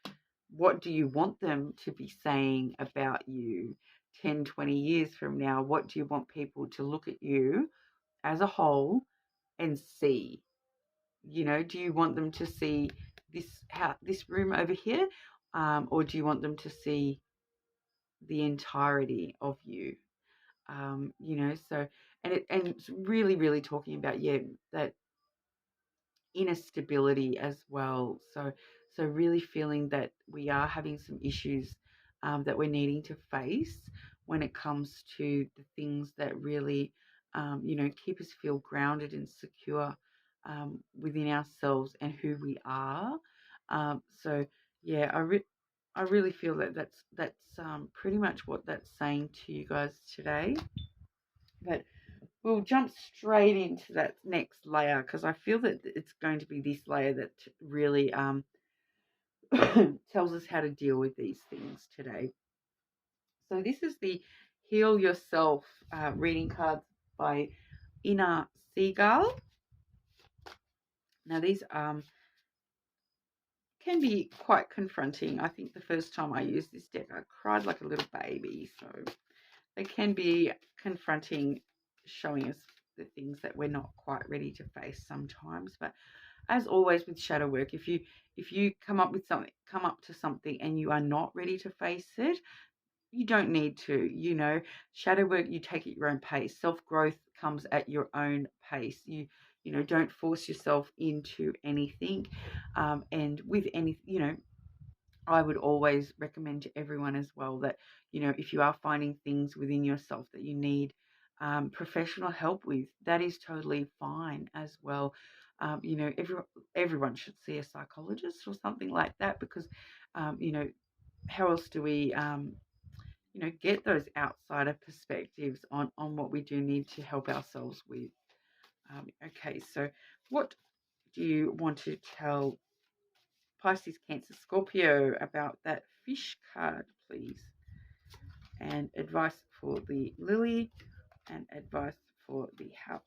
[SPEAKER 1] what do you want them to be saying about you 10, 20 years from now? What do you want people to look at you as a whole and see? You know, do you want them to see this room over here, or do you want them to see the entirety of you? You know, so and it's really, really talking about, yeah, that inner stability as well. So really feeling that we are having some issues that we're needing to face when it comes to the things that really, you know, keep us feel grounded and secure within ourselves and who we are. So yeah, I really feel that that's pretty much what that's saying to you guys today. But we'll jump straight into that next layer because I feel that it's going to be this layer that really tells us how to deal with these things today. So this is the Heal Yourself reading cards by Inner Seagull. Now these can be quite confronting. I think the first time I used this deck, I cried like a little baby. So they can be confronting, showing us the things that we're not quite ready to face sometimes. But as always with shadow work, if you come up to something and you are not ready to face it, you don't need to. You know, shadow work, you take at your own pace. Self-growth comes at your own pace. You know, don't force yourself into anything. And with any, you know, I would always recommend to everyone as well that, you know, if you are finding things within yourself that you need professional help with, that is totally fine as well. You know, everyone should see a psychologist or something like that because, you know, how else do we, you know, get those outsider perspectives on what we do need to help ourselves with. Okay, so what do you want to tell Pisces, Cancer, Scorpio about that fish card, please? And advice for the lily and advice for the house.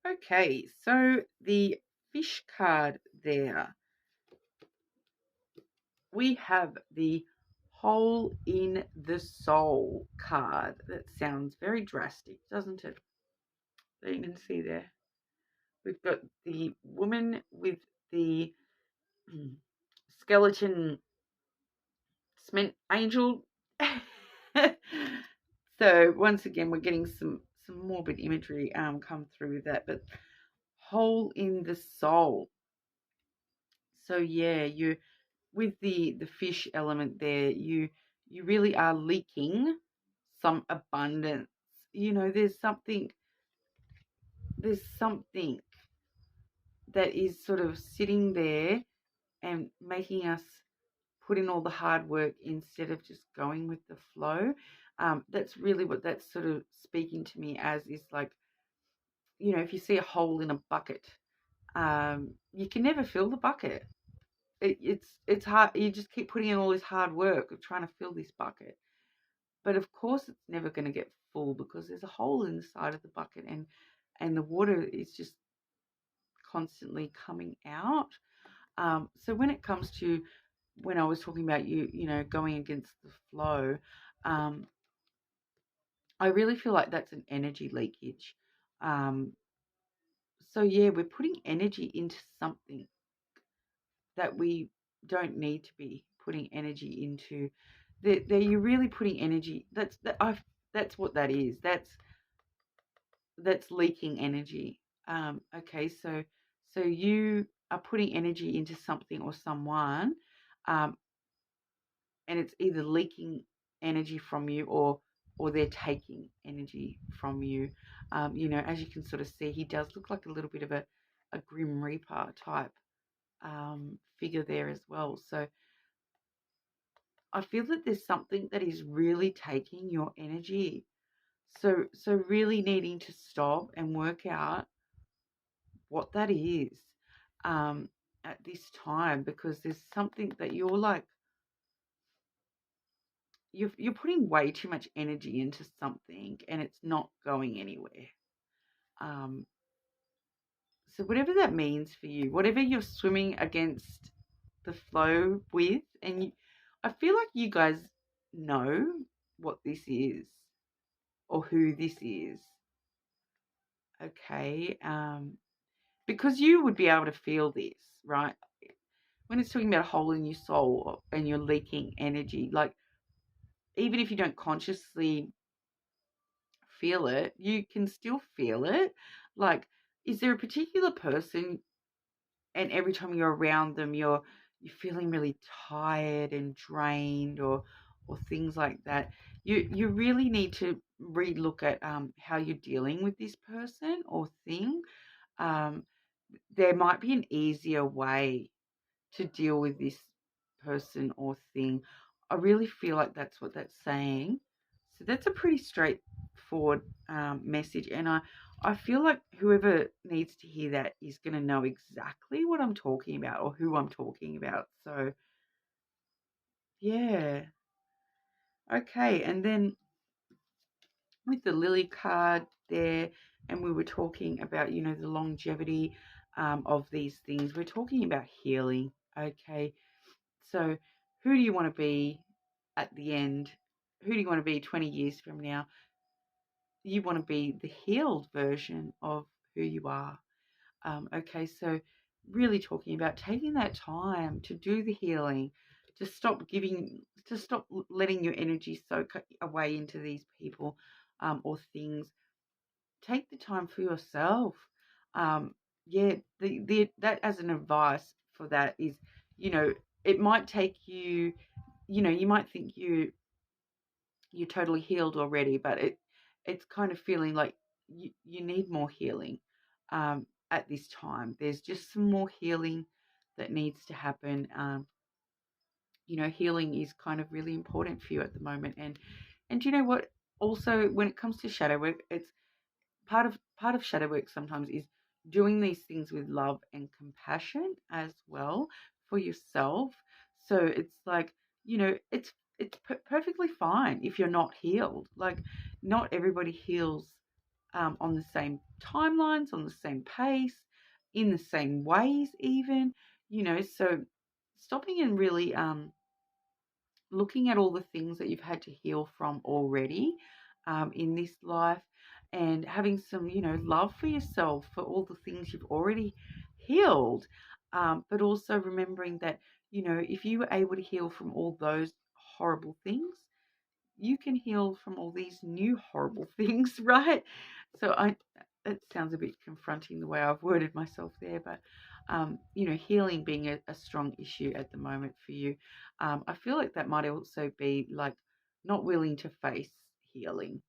[SPEAKER 1] Okay, so the fish card there, we have the hole in the soul card. That sounds very drastic, doesn't it? So you can see there. We've got the woman with the skeleton cement angel. So once again, we're getting some morbid imagery come through with that, but hole in the soul. So yeah, you with the fish element there, you really are leaking some abundance. You know, there's something that is sort of sitting there and making us put in all the hard work instead of just going with the flow. That's really what that's sort of speaking to me as, is like, you know, if you see a hole in a bucket, you can never fill the bucket. It's hard. You just keep putting in all this hard work of trying to fill this bucket, but of course it's never going to get full because there's a hole in the side of the bucket, and the water is just constantly coming out. So when it comes to, when I was talking about you know, going against the flow, um, I really feel like that's an energy leakage. Um, so yeah, we're putting energy into something that we don't need to be putting energy into. That you're really putting energy. That's what that is. That's leaking energy. Okay, so you are putting energy into something or someone, um, and it's either leaking energy from you, or they're taking energy from you. You know, as you can sort of see, he does look like a little bit of a grim reaper type figure there as well. So I feel that there's something that is really taking your energy. So really needing to stop and work out what that is, um, at this time, because there's something that you're like, you're putting way too much energy into something and it's not going anywhere. Um, so whatever that means for you, whatever you're swimming against the flow with, and I feel like you guys know what this is or who this is. Okay, because you would be able to feel this, right? When it's talking about a hole in your soul and you're leaking energy, like, even if you don't consciously feel it, you can still feel it. Like, is there a particular person, and every time you're around them, you're feeling really tired and drained, or things like that? You really need to relook at how you're dealing with this person or thing. Um, there might be an easier way to deal with this person or thing. I really feel like that's what that's saying. So that's a pretty straightforward message, and I feel like whoever needs to hear that is going to know exactly what I'm talking about or who I'm talking about. So yeah, okay, and then with the Lily card there, and we were talking about, you know, the longevity of these things. We're talking about healing. Okay, so who do you want to be at the end? Who do you want to be 20 years from now? You want to be the healed version of who you are. Okay, so really talking about taking that time to do the healing, to stop letting your energy soak away into these people or things. Take the time for yourself. Um, yeah, that as an advice for that is, you know, it might take you, you know, you might think you're totally healed already, but it's kind of feeling like you need more healing at this time. There's just some more healing that needs to happen. You know, healing is kind of really important for you at the moment. And you know what? Also, when it comes to shadow work, it's part of shadow work sometimes is doing these things with love and compassion as well for yourself. So it's like, you know, it's perfectly fine if you're not healed. Like, not everybody heals on the same timelines, on the same pace, in the same ways even, you know. So stopping and really looking at all the things that you've had to heal from already in this life, and having some, you know, love for yourself for all the things you've already healed. But also remembering that, you know, if you were able to heal from all those horrible things, you can heal from all these new horrible things, right? So it sounds a bit confronting the way I've worded myself there, but you know, healing being a strong issue at the moment for you. I feel like that might also be like not willing to face healing,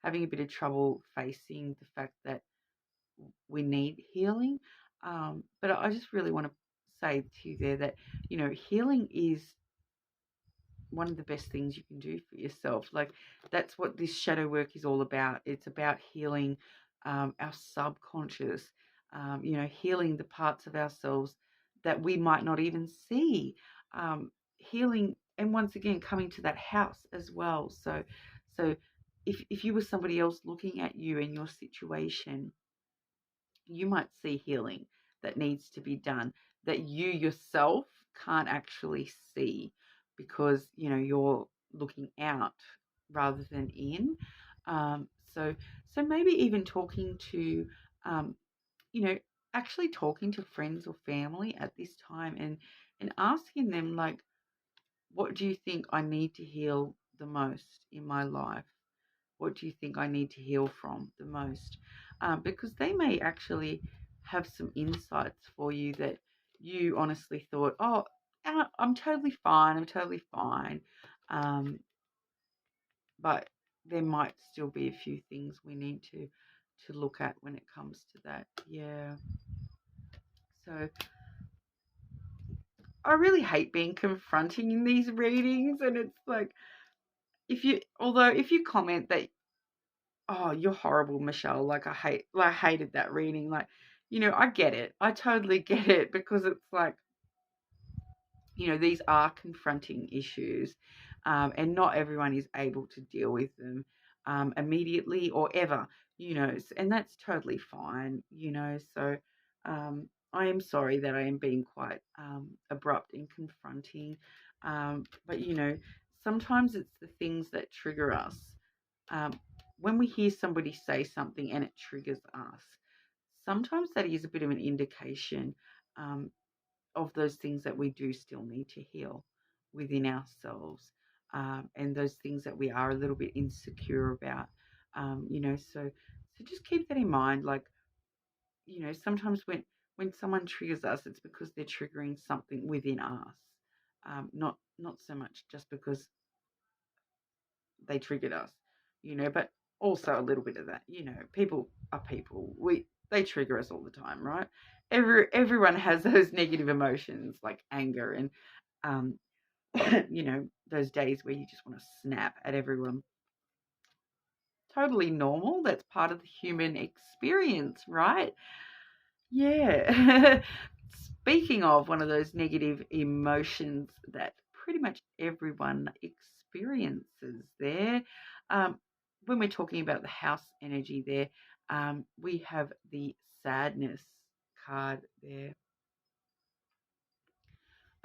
[SPEAKER 1] having a bit of trouble facing the fact that we need healing. But I just really want to say to you there that, you know, healing is one of the best things you can do for yourself. Like, that's what this shadow work is all about. It's about healing our subconscious, you know, healing the parts of ourselves that we might not even see, healing, and once again coming to that house as well. So if you were somebody else looking at you and your situation, you might see healing that needs to be done that you yourself can't actually see, because, you know, you're looking out rather than in. Um, so so maybe even talking to, um, you know, actually talking to friends or family at this time, and asking them, like, what do you think I need to heal the most in my life? What do you think I need to heal from the most? Because they may actually have some insights for you that you honestly thought, oh, I'm totally fine. I'm totally fine. Um, but there might still be a few things we need to look at when it comes to that. Yeah. So I really hate being confronting in these readings, and it's like, if you comment that, oh, you're horrible, Michelle. Like, I hated that reading. Like, you know, I get it. I totally get it, because it's like, you know, these are confronting issues, and not everyone is able to deal with them immediately or ever, you know, and that's totally fine, you know. So I am sorry that I am being quite abrupt and confronting, but, you know, sometimes it's the things that trigger us. Um, when we hear somebody say something and it triggers us, sometimes that is a bit of an indication um, of those things that we do still need to heal within ourselves, and those things that we are a little bit insecure about. You know, so just keep that in mind. Like, you know, sometimes when someone triggers us, it's because they're triggering something within us, not so much just because they triggered us, you know, but also a little bit of that, you know, people are people. They trigger us all the time, right? Everyone has those negative emotions like anger and um you know, those days where you just want to snap at everyone. Totally normal. That's part of the human experience, right? Yeah. Speaking of one of those negative emotions that pretty much everyone experiences there, um, when we're talking about the house energy there, we have the sadness card there.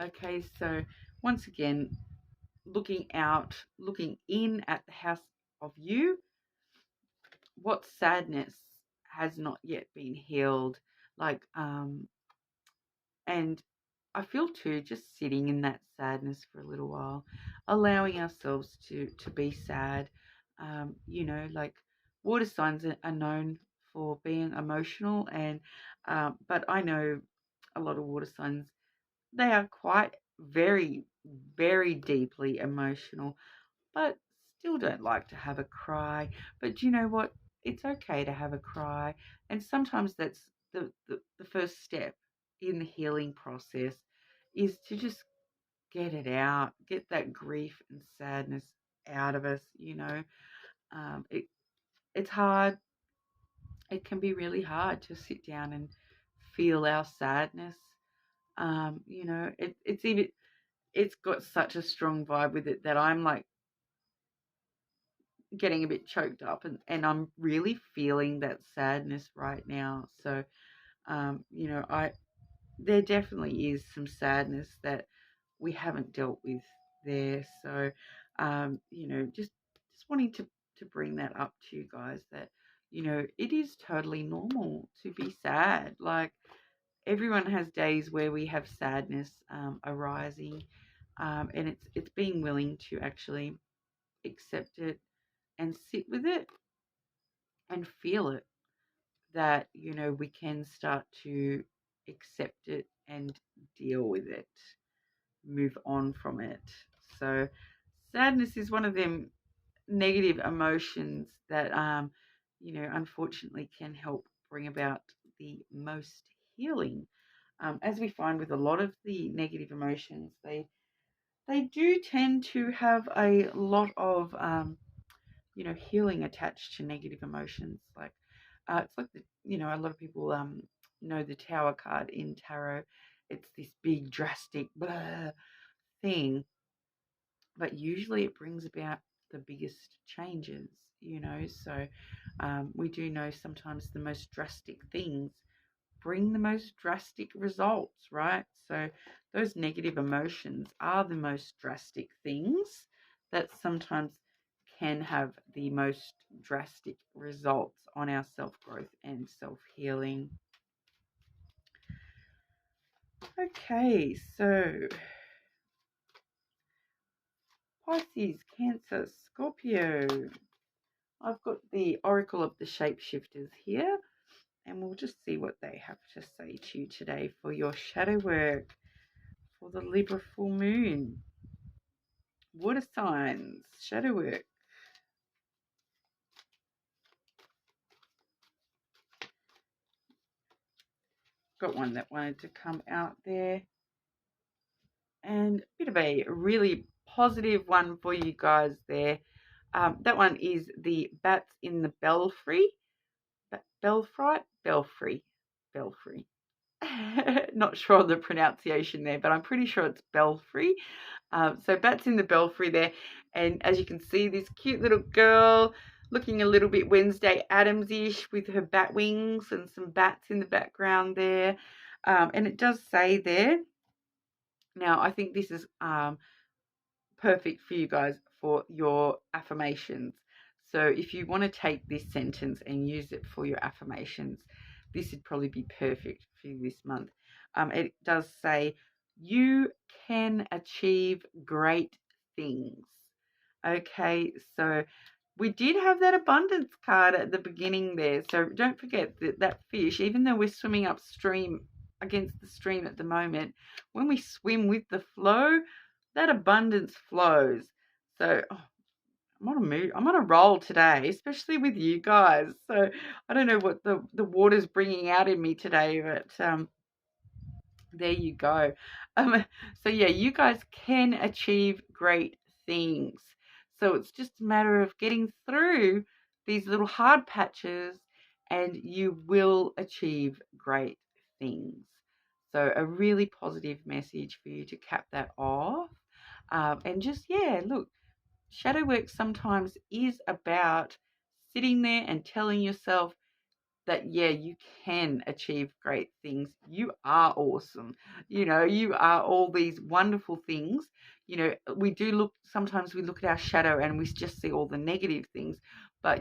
[SPEAKER 1] Okay, so once again, looking out, looking in at the house of you, what sadness has not yet been healed? Like, and I feel too, just sitting in that sadness for a little while, allowing ourselves to be sad. You know, like, water signs are known for being emotional, and but I know a lot of water signs, they are quite very, very deeply emotional, but still don't like to have a cry. But do you know what? It's okay to have a cry. And sometimes that's the first step in the healing process, is to just get it out, get that grief and sadness out of us, you know. It's hard. It can be really hard to sit down and feel our sadness. You know, it's got such a strong vibe with it that I'm like getting a bit choked up, and I'm really feeling that sadness right now. So, you know, there definitely is some sadness that we haven't dealt with there. So, you know, just wanting to bring that up to you guys, that, you know, it is totally normal to be sad. Like, everyone has days where we have sadness arising, and it's being willing to actually accept it and sit with it and feel it. that, we can start to accept it and deal with it, move on from it. So sadness is one of them negative emotions that, unfortunately can help bring about the most healing. As we find with a lot of the negative emotions, they do tend to have a lot of, healing attached to negative emotions. Like, it's like a lot of people know the Tower card in tarot. It's this big drastic blah thing, but usually it brings about the biggest changes. So we do know sometimes the most drastic things bring the most drastic results, right? So those negative emotions are the most drastic things that sometimes can have the most drastic results on our self-growth and self-healing. Okay, so Pisces, Cancer, Scorpio. I've got the Oracle of the Shapeshifters here, and we'll just see what they have to say to you today for your shadow work for the Libra full moon. Water signs, shadow work. Got one that wanted to come out there. And a bit of a really positive one for you guys there. That one is the Bats in the Belfry. Belfry. Not sure on the pronunciation there, but I'm pretty sure it's Belfry. So Bats in the Belfry there. And as you can see, this cute little girl looking a little bit Wednesday Addams-ish with her bat wings and some bats in the background there. And it does say there, now I think this is perfect for you guys for your affirmations. So if you want to take this sentence and use it for your affirmations, this would probably be perfect for you this month. It does say, you can achieve great things. Okay, so we did have that abundance card at the beginning there. So don't forget that fish, even though we're swimming upstream against the stream at the moment, when we swim with the flow, that abundance flows. So I'm on a mood. I'm on a roll today, especially with you guys. So I don't know what the water's bringing out in me today, but there you go. So yeah, you guys can achieve great things. So it's just a matter of getting through these little hard patches and you will achieve great things. So a really positive message for you to cap that off. And just, yeah, look, shadow work sometimes is about sitting there and telling yourself that, yeah, you can achieve great things. You are awesome. You are all these wonderful things. Sometimes we look at our shadow and we just see all the negative things. But,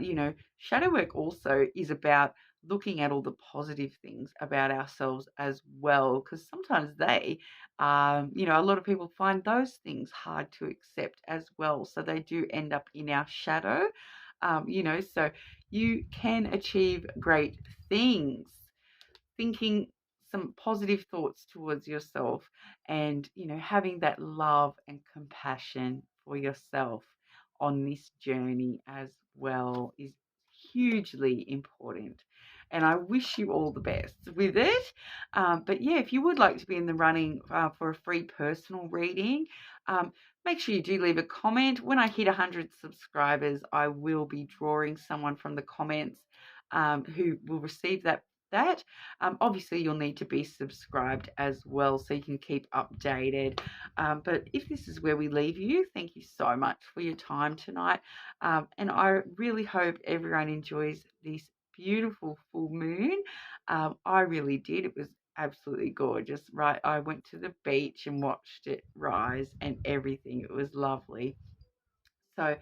[SPEAKER 1] shadow work also is about looking at all the positive things about ourselves as well. Because sometimes a lot of people find those things hard to accept as well. So they do end up in our shadow. So you can achieve great things. Thinking some positive thoughts towards yourself and, having that love and compassion for yourself on this journey as well is hugely important. And I wish you all the best with it. But yeah, if you would like to be in the running for a free personal reading, make sure you do leave a comment. When I hit 100 subscribers, I will be drawing someone from the comments who will receive that. Obviously, you'll need to be subscribed as well so you can keep updated. But if this is where we leave you, thank you so much for your time tonight. And I really hope everyone enjoys this beautiful full moon. I really did. It was absolutely gorgeous, right? I went to the beach and watched it rise and everything. It was lovely. So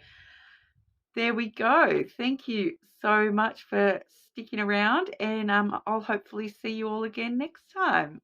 [SPEAKER 1] there we go. Thank you so much for sticking around, and I'll hopefully see you all again next time.